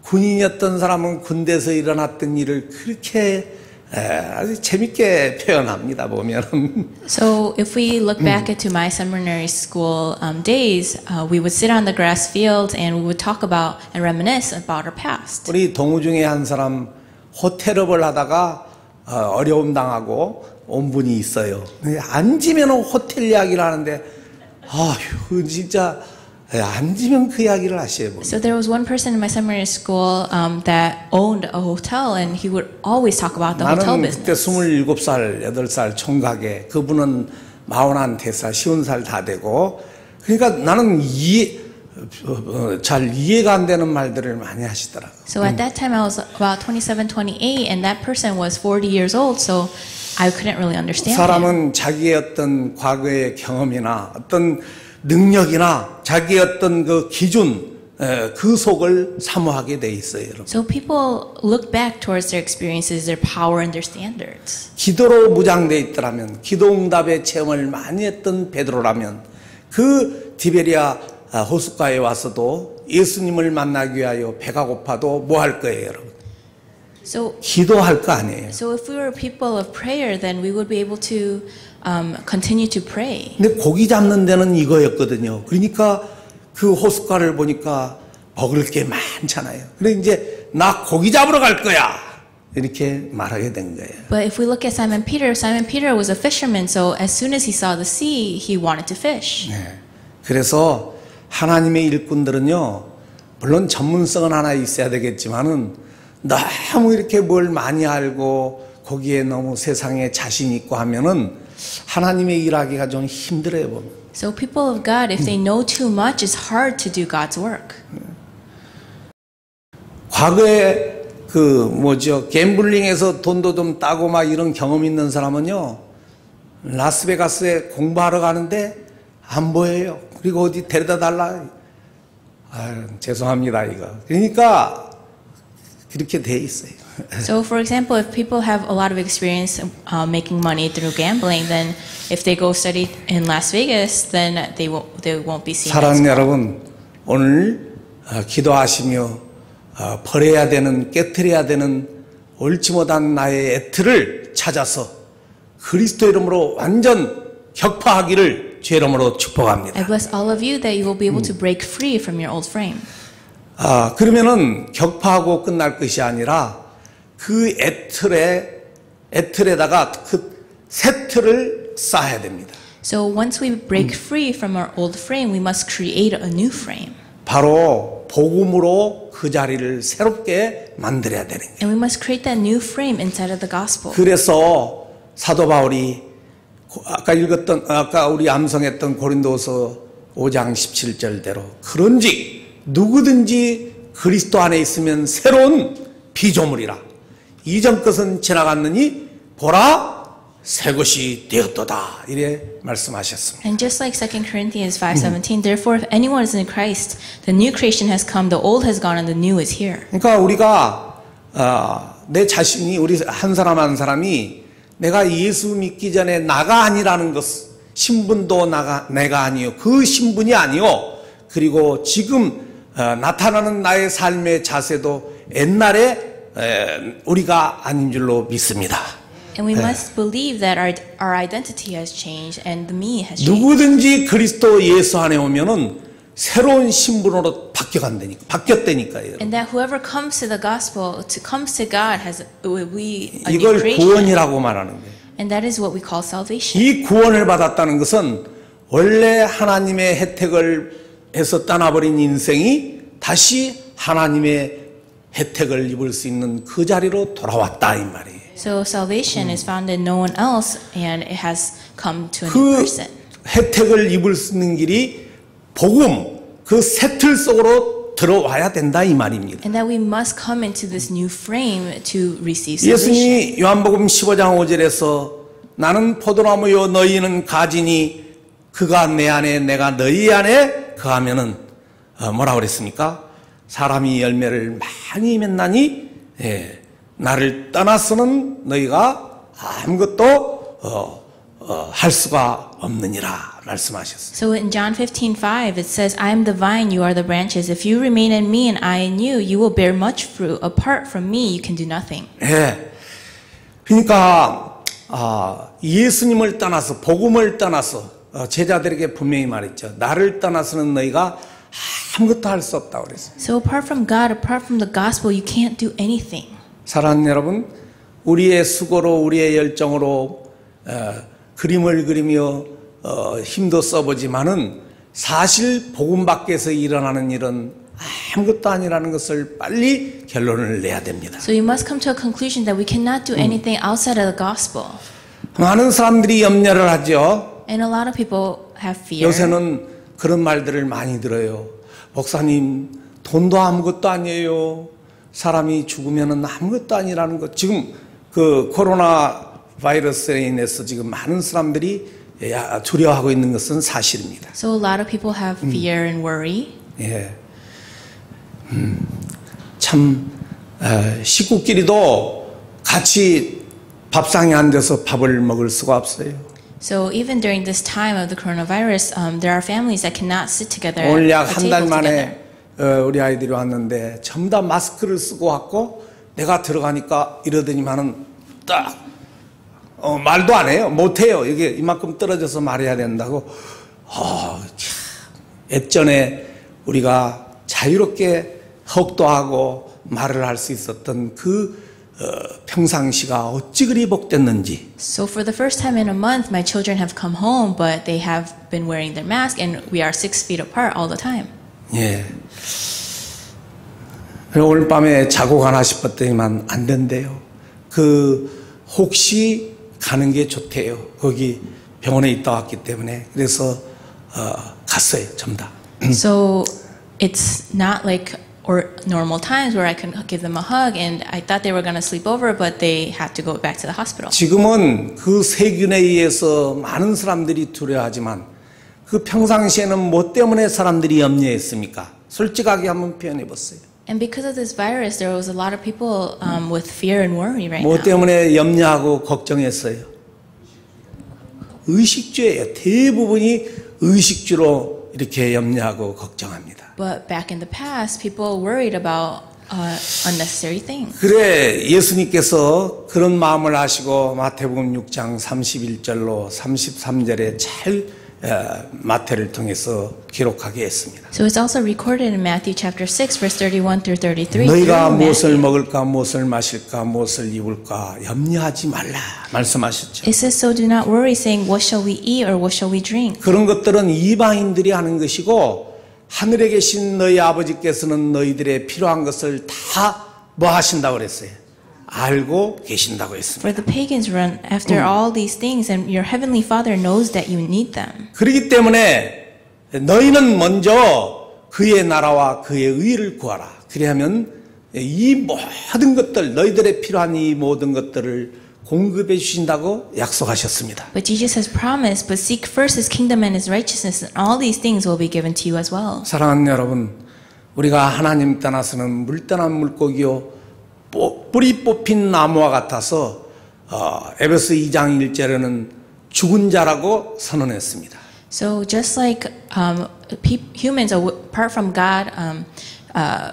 군인이었던 사람은 군대에서 일어났던 일을 그렇게 아주 재밌게 표현합니다 보면은. So if we look back into my seminary school days, we would sit on the grass field and we would talk about and reminisce about our past. 우리 동우 중에 한 사람 호텔업을 하다가 어려움 당하고 온 분이 있어요. 앉으면 호텔 이야기를 하는데 아휴 진짜 앉으면 그 이야기를 하셔요. So there was one person in my seminary school that owned a hotel, and he would always talk about the hotel 나는 그때 business. 27살, 8살 총각에 그분은 41살, 50살 다 되고 그러니까 나는 잘 이해가 안 되는 말들을 많이 하시더라고요. So at that time I was about 27, 28, and that person was 40 years old, so I couldn't really understand him. 사람은 자기의 어떤 과거의 경험이나 어떤 능력이나 자기의 어떤 그 기준 그 속을 사모하게 돼 있어요, 여러분. So people look back towards their experiences, their power, and their standards. 기도로 무장돼 있더라면 기도응답의 체험을 많이 했던 베드로라면 그 디베리아 호숫가에 와서도 예수님을 만나기 위하여 배가 고파도 뭐 할 거예요, 여러분? So 기도할 거 아니에요. So if we were people of prayer, then we would be able to continue to pray. 근데 고기 잡는 데는 이거였거든요. 그러니까 그 호숫가를 보니까 먹을 게 많잖아요. 그래 이제 나 고기 잡으러 갈 거야 이렇게 말하게 된 거예요. But if we look at Simon Peter was a fisherman, so as soon as he saw the sea, he wanted to fish. 네. 그래서 하나님의 일꾼들은요, 물론 전문성은 하나 있어야 되겠지만은 너무 이렇게 뭘 많이 알고 거기에 너무 세상에 자신 있고 하면은 하나님의 일하기가 좀 힘들어요 보면. So people of God, if they know too much, it's hard to do God's work. 과거에 갬블링에서 돈도 좀 따고 막 이런 경험 있는 사람은요, 라스베가스에 공부하러 가는데 안 보여요. 그리고 어디 데려다 달라. 죄송합니다 이거. 그러니까 그렇게 돼 있어요. So for example, if people have a lot of experience making money through gambling, then if they go study in Las Vegas, then they won't be seen. 사랑하는 여러분, 오늘 기도하시며 버려야 되는, 깨트려야 되는 옳지 못한 나의 애틀을 찾아서 그리스도 이름으로 완전 격파하기를 주 이름으로 축복합니다. I bless all of you that you will be able to break free from your old frame. 그러면은 격파하고 끝날 것이 아니라 그 애틀에다가 그 새 틀을 쌓아야 됩니다. So once we break free from our old frame, we must create a new frame. 바로 복음으로 그 자리를 새롭게 만들어야 되는 거예요. And we must create that new frame inside of the gospel. 그래서 사도 바울이 아까 우리 암송했던 고린도서 5장 17절대로 그런즉 누구든지 그리스도 안에 있으면 새로운 피조물이라 이전 것은 지나갔느니 보라 새 것이 되었도다 이래 말씀하셨습니다. And just like 2 Corinthians 5:17, therefore if anyone is in Christ, the new creation has come, the old has gone, and the new is here. 그러니까 우리가 내 자신이 우리 한 사람 한 사람이 내가 예수 믿기 전에 나가 아니라는 것, 신분도 내가 아니요, 그 신분이 아니요, 그리고 지금 나타나는 나의 삶의 자세도 옛날에 우리가 아닌 줄로 믿습니다. And we must believe that our identity has changed and the me has changed. 누구든지 그리스도 예수 안에 오면은 새로운 신분으로 바뀌었다니까요. And that whoever comes to the gospel, comes to God, has we a new 이걸 creation. 구원이라고 말하는 거예요. And that is what we call salvation. 이 구원을 받았다는 것은 원래 하나님의 혜택을 해서 떠나버린 인생이 다시 하나님의 혜택을 입을 수 있는 그 자리로 돌아왔다 이 말이에요. So salvation is found in no one else, and it has come to a new 그 person. 혜택을 입을 수 있는 길이 복음, 그 새 틀 속으로 들어와야 된다 이 말입니다. And that we must come into this new frame to receive salvation. 예수님이 요한복음 15장 5절에서 나는 포도나무요 너희는 가지니 그가 내 안에 내가 너희 안에 거하면은 뭐라고 그랬습니까? 사람이 열매를 많이 맺나니 나를 떠나서는 너희가 아무것도 할 수가 없느니라 말씀하셨어요. So in John 15:5 it says, I am the vine, you are the branches. If you remain in me and I in you, you will bear much fruit. Apart from me, you can do nothing. 그러니까 예수님을 떠나서 복음을 떠나서 제자들에게 분명히 말했죠. 나를 떠나서는 너희가 아무것도 할 수 없다고 그랬어요. So apart from God, apart from the gospel, you can't do anything. 사랑하는 여러분, 우리의 수고로 우리의 열정으로 그림을 그리며 힘도 써보지만은 사실 복음 밖에서 일어나는 일은 아무것도 아니라는 것을 빨리 결론을 내야 됩니다. So you must come to a conclusion that we cannot do anything outside of the gospel. 많은 사람들이 염려를 하죠. And a lot of people have fear. 요새는 그런 말들을 많이 들어요. 목사님, 돈도 아무것도 아니에요. 사람이 죽으면은 아무것도 아니라는 것. 지금 그 코로나 바이러스에 인해서 지금 많은 사람들이 두려워하고 있는 것은 사실입니다. So a lot of people have fear and worry. 예. 참 식구끼리도 같이 밥상에 앉아서 밥을 먹을 수가 없어요. So even during this time of the coronavirus, there are families that cannot sit together 오늘 at 약 a 한 달 table together. 만에 우리 아이들이 왔는데 전부 다 마스크를 쓰고 왔고 내가 들어가니까 이러더니만은 딱 말도 안 해요. 못 해요. 이게 이만큼 떨어져서 말해야 된다고. 예전에 우리가 자유롭게 헉도하고 말을 할 수 있었던 그 평상시가 어찌 그리 복됐는지. So for the first time in a month, my children have come home, but they have been wearing their mask, and we are 6 feet apart all the time. 예. 오늘 밤에 자고 가나 싶었더니만 안 된대요. 혹시 가는 게 좋대요. 거기 병원에 있다 왔기 때문에. 그래서 갔어요, 전부 다. So it's not like normal times where I can give them a hug, and I thought they were going to sleep over, but they had to go back to the hospital. 지금은 그 세균에 의해서 많은 사람들이 두려워하지만 그 평상시에는 뭐 때문에 사람들이 염려했습니까? 솔직하게 한번 표현해 보세요. And because of this virus, there was a lot of people with fear and worry right 뭐 now. 때문에 염려하고 걱정했어요? 의식주예요. 대부분이 의식주로 이렇게 염려하고 걱정합니다. But back in the past, people worried about unnecessary things. 그래 예수님께서 그런 마음을 하시고 마태복음 6장 31절로 33절에 잘 마태를 통해서 기록하게 했습니다. So it's also recorded in Matthew chapter 6, verse 31 through 33. 너희가 through 무엇을 Matthew. 먹을까 무엇을 마실까 무엇을 입을까 염려하지 말라 말씀하셨죠. It says, so do not worry, saying, what shall we eat or what shall we drink? 그런 것들은 이방인들이 하는 것이고 하늘에 계신 너희 아버지께서는 너희들의 필요한 것을 다 뭐 하신다고 그랬어요? 알고 계신다고 했습니다. For the pagans run after all these things, and your heavenly Father knows that you need them. 그렇기 때문에 너희는 먼저 그의 나라와 그의 의를 구하라. 그리하면 이 모든 것들 너희들의 필요한 이 모든 것들을 공급해 주신다고 약속하셨습니다. But Jesus has promised, but seek first his kingdom and his righteousness, and all these things will be given to you as well. 사랑하는 여러분, 우리가 하나님 떠나서는 물 떠난 물고기요 뿌리 뽑힌 나무와 같아서 에베소 2장 1절에는 죽은 자라고 선언했습니다. So just like humans, apart from God,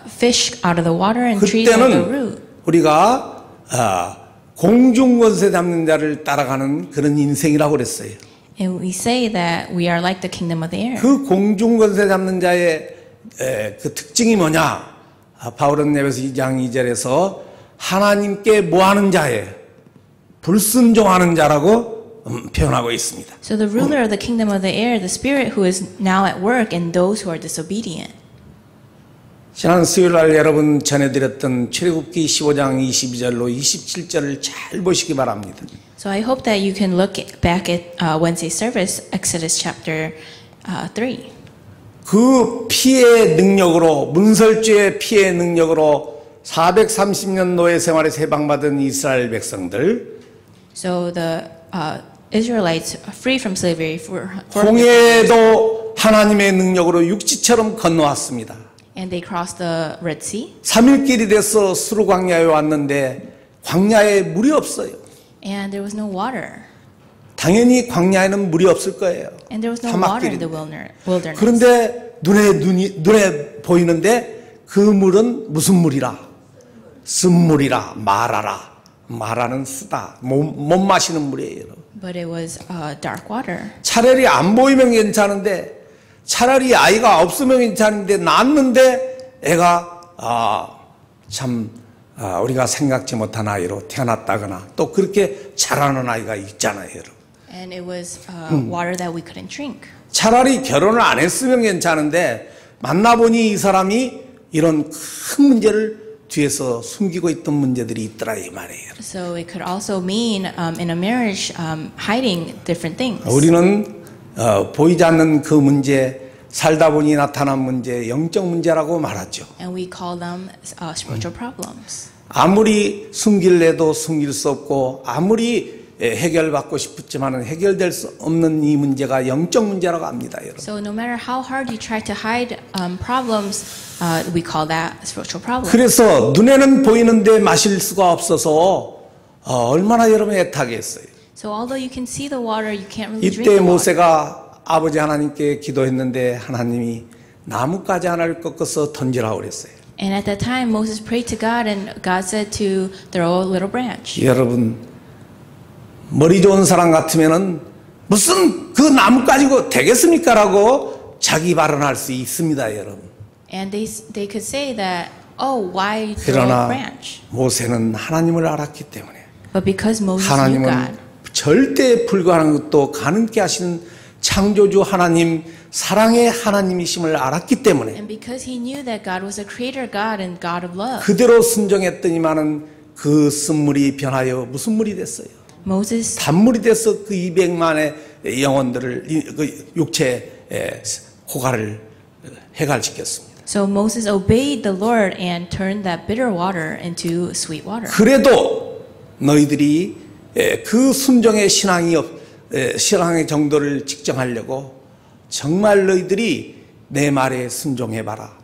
fish out of the water and trees out of the root. 우리가 공중권세 잡는 자를 따라가는 그런 인생이라고 그랬어요. And we say that we are like the kingdom of the air. 그 공중권세 잡는 자의 그 특징이 뭐냐? 바울은 에베소 2장 2절에서 하나님께 뭐하는 자에 불순종하는 자라고 표현하고 있습니다. So the ruler of the kingdom of the air, the spirit who is now at work, and those who are disobedient. 지난 수요일날 여러분 전해드렸던 출애굽기 15장 22절로 27절을 잘 보시기 바랍니다. So I hope that you can look back at Wednesday service, Exodus chapter 3. 그 피의 능력으로 문설주의 피의 능력으로 430년 노예 생활에서 해방받은 이스라엘 백성들 So the Israelites free from slavery for 홍해도 하나님의 능력으로 육지처럼 건너왔습니다. and they crossed the Red Sea. 3일길이 돼서 수르 광야에 왔는데 광야에 물이 없어요. And there was no water. 당연히 광야에는 물이 없을 거예요. And there was no water in the wilderness. 그런데 눈에 보이는데 그 물은 무슨 물이라? 쓴물이라 마라라. 마라는 쓰다. 못 마시는 물이에요. But it was dark water. 차라리 안 보이면 괜찮은데 차라리 아이가 없으면 괜찮은데 낳았는데 애가 우리가 생각지 못한 아이로 태어났다거나 또 그렇게 자라는 아이가 있잖아요, 여러분. And it was water that we couldn't drink. 차라리 결혼을 안 했으면 괜찮은데 만나보니 이 사람이 이런 큰 문제를 뒤에서 숨기고 있던 문제들이 있더라 이 말이에요. So it could also mean in a marriage hiding different things. 우리는 보이지 않는 그 문제, 살다 보니 나타난 문제, 영적 문제라고 말하죠. And we call them spiritual problems. 아무리 숨길래도 숨길 수 없고 아무리 해결받고 싶지만은 해결될 수 없는 이 문제가 영적 문제라고 합니다, 여러분. So no matter how hard you try to hide problems, we call that spiritual problem. 그래서 눈에는 보이는데 마실 수가 없어서 얼마나 여러분 애타겠어요. So although you can see the water, you can't really drink 이때 the water. 모세가 아버지 하나님께 기도했는데 하나님이 나뭇가지 하나를 꺾어서 던지라고 그랬어요. And at that time, Moses prayed to God, and God said to throw a little branch. 여러분 머리 좋은 사람 같으면은 무슨 그 나뭇가지고 되겠습니까라고 자기 발언할 수 있습니다, 여러분. And they could say that, oh, why throw a 그러나 branch? 모세는 하나님을 알았기 때문에 But because Moses knew God, 하나님은 절대 불가능한 것도 가능케 하시는 창조주 하나님, 사랑의 하나님이심을 알았기 때문에 and because he knew that God was a creator God and God of love, 그대로 순종했더니만은 그 쓴물이 변하여 무슨 물이 됐어요? Moses 단물이 돼서 그 200만의 영혼들을 그 육체의 호가를 해갈시켰습니다. So Moses obeyed the Lord and turned that bitter water into sweet water. 그래도 너희들이 그 순종의 신앙의 정도를 측정하려고 정말 너희들이 내 말에 순종해봐라.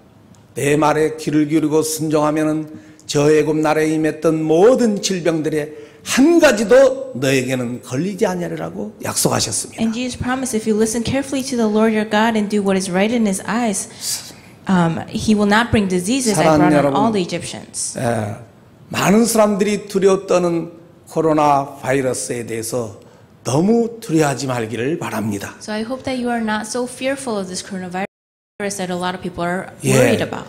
내 말에 귀를 기울이고 순종하면은 저 애굽 나라에 임했던 모든 질병들의 한 가지도 너에게는 걸리지 아니하리라고 약속하셨습니다. And Jesus promised, if you listen carefully to the Lord your God and do what is right in His eyes, He will not bring diseases that brought on all the Egyptians. 많은 사람들이 두려워 떠는 코로나 바이러스에 대해서 너무 두려워하지 말기를 바랍니다. So I hope that you are not so fearful of this coronavirus that a lot of people are worried about.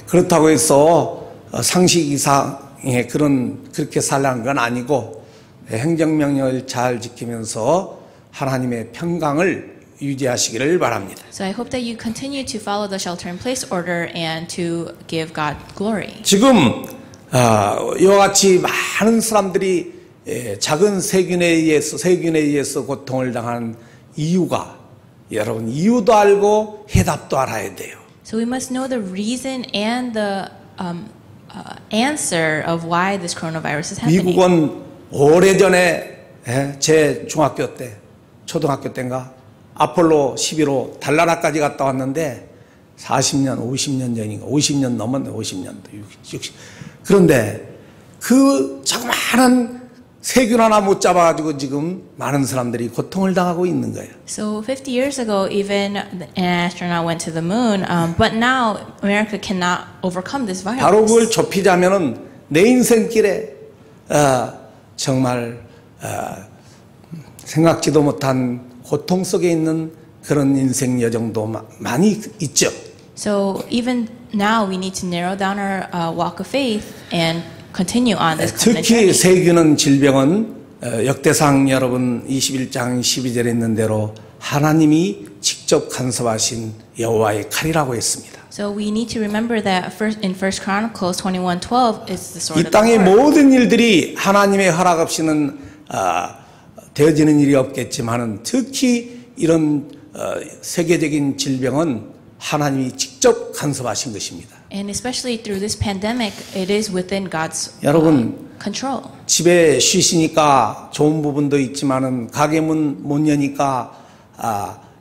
그렇다고 해서 상식 이상의 그렇게 살라는 건 아니고 행정명령을 잘 지키면서 하나님의 평강을 유지하시기를 바랍니다. So I hope that you continue to follow the shelter-in-place order and to give God glory. 지금 이와 같이 많은 사람들이 작은 세균에 의해서 고통을 당하는 이유가 여러분 이유도 알고 해답도 알아야 돼요. So we must know the reason and the answer of why this coronavirus is happening. 미국은 오래전에 제 중학교 때, 초등학교 때인가 아폴로 11호 달나라까지 갔다 왔는데 40년, 50년 전인가 50년 넘었네. 50년도 60. 그런데 그 자그마한 세균 하나 못 잡아가지고 지금 많은 사람들이 고통을 당하고 있는 거예요. So 50 years ago, even an astronaut went to the moon, but now America cannot overcome this virus. 바로 그걸 좁히자면은 내 인생길에 정말 생각지도 못한 고통 속에 있는 그런 인생 여정도 많이 있죠. So even now we need to narrow down our walk of faith and continue on this covenant 특히 journey. 세균은 질병은 역대상 여러분 21장 12절에 있는 대로 하나님이 직접 간섭하신 여호와의 칼이라고 했습니다. So we need to remember that in 1 Chronicles 21:12 is the sword 이 of the 땅의 Lord. 모든 일들이 하나님의 허락 없이는 되어지는 일이 없겠지만은 특히 이런 세계적인 질병은 하나님이 직접 간섭하신 것입니다. And especially through this pandemic, it is within God's 여러분, control. 집에 쉬시니까 좋은 부분도 있지만은 가게 문 못 여니까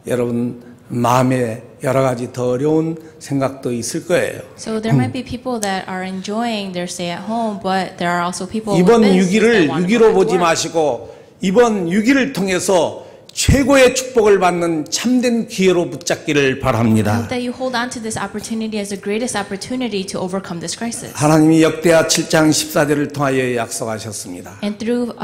여러분 마음에 여러 가지 더 어려운 생각도 있을 거예요. So there might be people that are enjoying their stay at home, but there are also people 이번 with business that 6일을 want to 6.15 go back to 보지 work. 마시고 이번 6일을 통해서 최고의 축복을 받는 참된 기회로 붙잡기를 I 바랍니다. hope that you hold on to this opportunity as the greatest opportunity to overcome this crisis. 하나님이 역대하 7장 14절을 통하여 약속하셨습니다. And through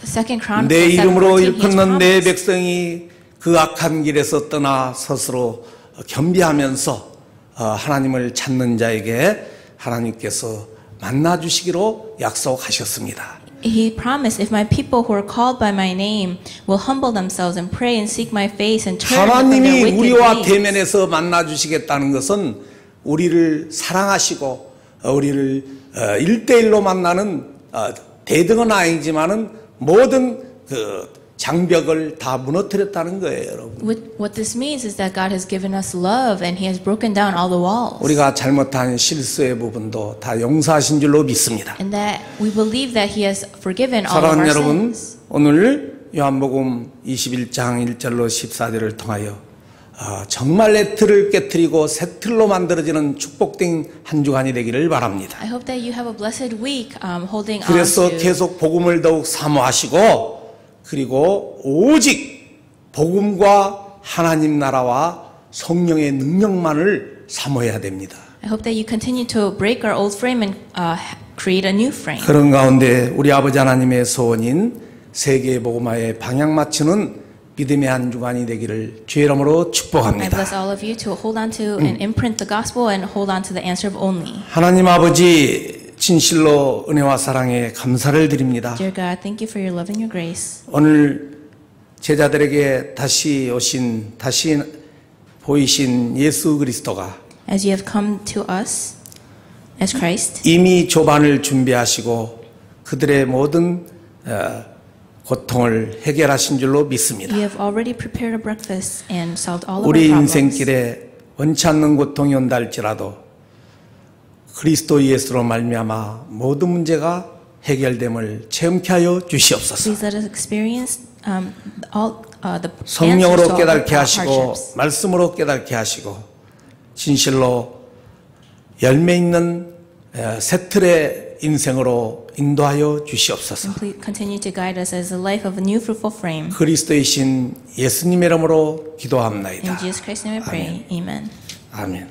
2 Chronicles 내 이름으로 7:14, He has 일컫는 내 promised 백성이 그 악한 길에서 떠나 스스로 겸비하면서 하나님을 찾는 자에게 하나님께서 만나 주시기로 약속하셨습니다. He promised, if my people who are called by my name will humble themselves and pray and seek my face and turn from their 하나님이 wicked 우리와 ways. 대면해서 만나 주시겠다는 것은 우리를 사랑하시고 우리를 1대1로 만나는 대등은 아니지만은 모든 그 장벽을 다 무너뜨렸다는 거예요, 여러분. What this means is that God has given us love and He has broken down all the walls. 우리가 잘못한 실수의 부분도 다 용서하신 줄로 믿습니다. And that we believe that He has forgiven all of 사랑하는 our 여러분, sins. 오늘 요한복음 21장 1절로 14절을 통하여 정말 내 틀을 깨트리고 새 틀로 만들어지는 축복된 한 주간이 되기를 바랍니다. I hope that you have a blessed week holding on 그래서 to 계속 복음을 더욱 사모하시고 그리고 오직 복음과 하나님 나라와 성령의 능력만을 사모해야 됩니다. I hope that you continue to break our old frame and create a new frame. 그런 가운데 우리 아버지 하나님의 소원인 세계 복음화에 방향 맞추는 믿음의 한 주간이 되기를 주의 이름으로 I 축복합니다. bless all of you to hold on to and imprint the gospel and hold on to the answer of only. 하나님 아버지 진실로 은혜와 사랑에 감사를 드립니다. Dear God, thank you for your love and your grace. 오늘 제자들에게 다시 보이신 예수 그리스도가 As you have come to us as Christ, 이미 조반을 준비하시고 그들의 모든 고통을 해결하신 줄로 믿습니다. you have already prepared a breakfast and solved all of our 우리 problems. 인생길에 원치 않는 고통이 온다 할지라도 그리스도 예수로 말미암아 모든 문제가 해결됨을 체험케 하여 주시옵소서. Please let us experience all the answers to 성령으로 all of 깨닫게 our 하시고 hardships. 말씀으로 깨닫게 하시고 진실로 열매 있는 새 틀의 인생으로 인도하여 주시옵소서. And please continue to guide us as the life of a new fruitful frame. 그리스도이신 예수님의 이름으로 In 기도합나이다. Jesus Christ's name I pray. Amen. 아멘.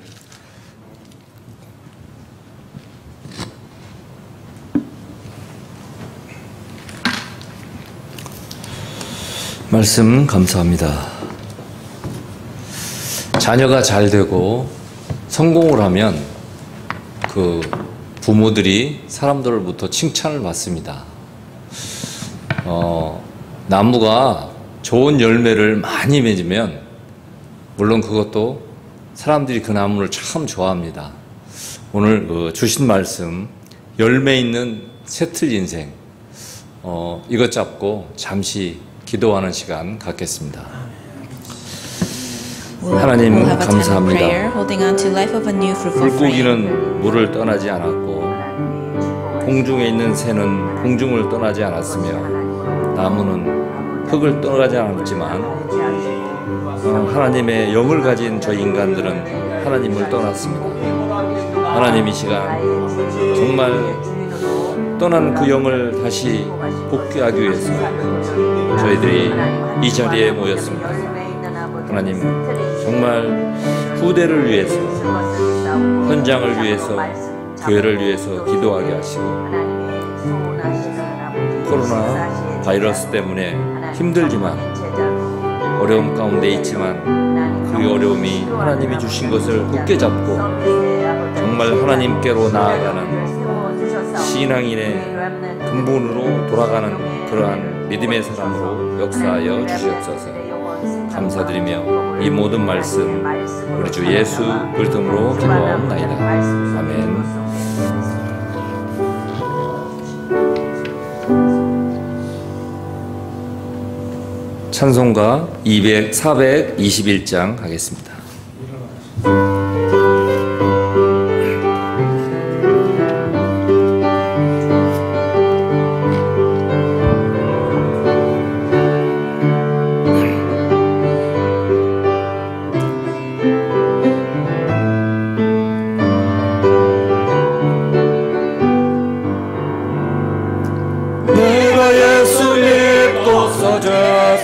말씀 감사합니다. 자녀가 잘 되고 성공을 하면 그 부모들이 사람들로부터 칭찬을 받습니다. 나무가 좋은 열매를 많이 맺으면 물론 그것도 사람들이 그 나무를 참 좋아합니다. 오늘 주신 말씀 열매 있는 새틀 인생 이것 잡고 잠시 기도하는 시간 갖겠습니다. 하나님 We'll have a time of 감사합니다. prayer, holding on to life of a new fruitful frame. 물고기는 물을 떠나지 않았고 공중에 있는 새는 공중을 떠나지 않았으며 나무는 흙을 떠나지 않았지만 하나님의 영을 가진 저 인간들은 하나님을 떠났습니다. 하나님 이 시간 정말 떠난 그 영을 다시 복귀하기 위해서 저희들이 이 자리에 모였습니다. 하나님 정말 후대를 위해서 현장을 위해서 교회를 위해서 기도하게 하시고 코로나 바이러스 때문에 힘들지만 어려움 가운데 있지만 그 어려움이 하나님이 주신 것을 굳게 잡고 정말 하나님께로 나아가는 신앙인의 근본으로 돌아가는 그러한 믿음의 사람으로 역사하여 주시옵소서. 감사드리며 이 모든 말씀 우리 주 예수 그리스도로 기도하옵나이다. 아멘. 찬송가 421장 하겠습니다.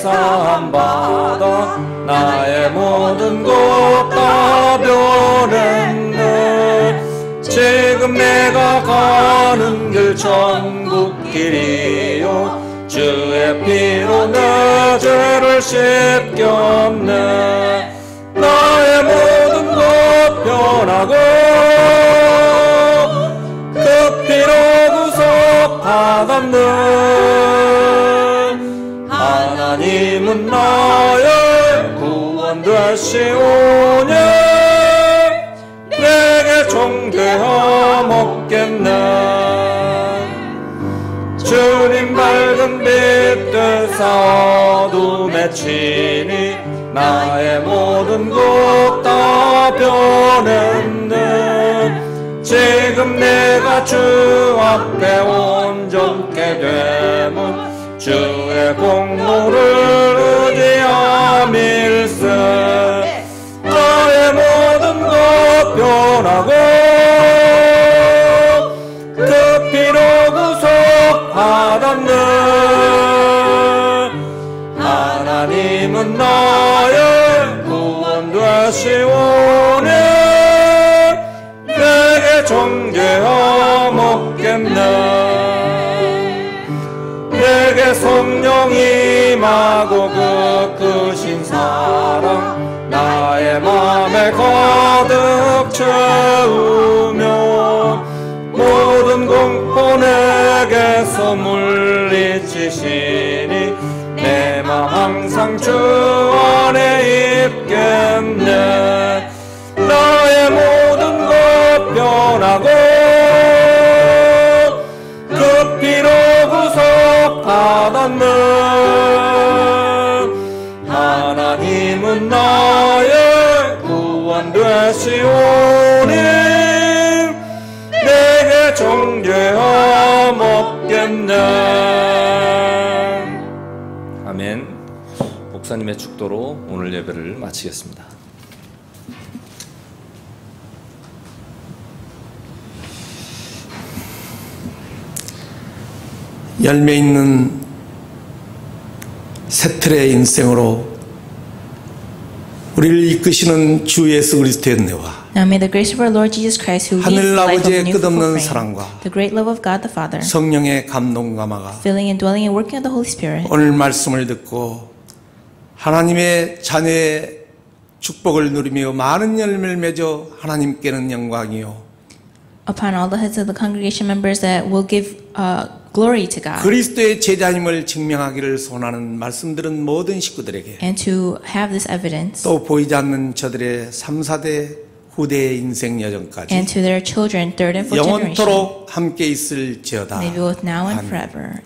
사함받아 나의 모든 것 다 변했네. 지금 내가 가는 길 천국길이요 주의 피로 내 죄를 씻겼네. 나의 모든 것 변하고 그 피로 구속받았네. 하나님은 나의 구원 되시오니 내게 종되어 먹겠네. 주님 밝은 빛 되사 어둠에 치니 나의 모든 것 다 변했네. 지금 내가 주 앞에 온전케 되면 주의 공로를 의지함일세. 나의 모든 것 변하고 그 피로 구속받았네. 하나님은 나의 구원 되시오니 내게 정죄하 먹겠네. 내게 성령이 임하고 그 크신 사랑 나의 맘에 가득 채우며 모든 공포 내게서 물리치시니 내 맘 항상 주 안에 있겠네. 나의 모든 것 변하고 그 피로 구속받았네. 하나님은 나의 구원 되시오니 내게 정죄하 먹겠네. 아멘. 목사님의 축도로 오늘 예배를 마치겠습니다. 열매 있는 새 틀의 인생으로 우리를 이끄시는 주 예수 그리스도의 은혜와 Now may the grace of our Lord Jesus Christ, who leads 하늘 the life of a 아버지의 new fruitful 끝없는 frame, 사랑과 the great love of God the Father, 성령의 감동 감화가 filling and dwelling and working of the Holy Spirit, 오늘 말씀을 듣고 하나님의 자녀의 축복을 누리며 많은 열매를 맺어 하나님께는 영광이요 upon all the heads of the congregation members that will give glory to God, 그리스도의 제자임을 증명하기를 소원하는 말씀들은 모든 식구들에게 and to have this evidence, 또 보이지 않는 저들의 3, 4대 후대의 인생 여정까지 and to their children, third and fourth generation, 영원토록 함께 있을지어다. may be both now and 아멘. forever.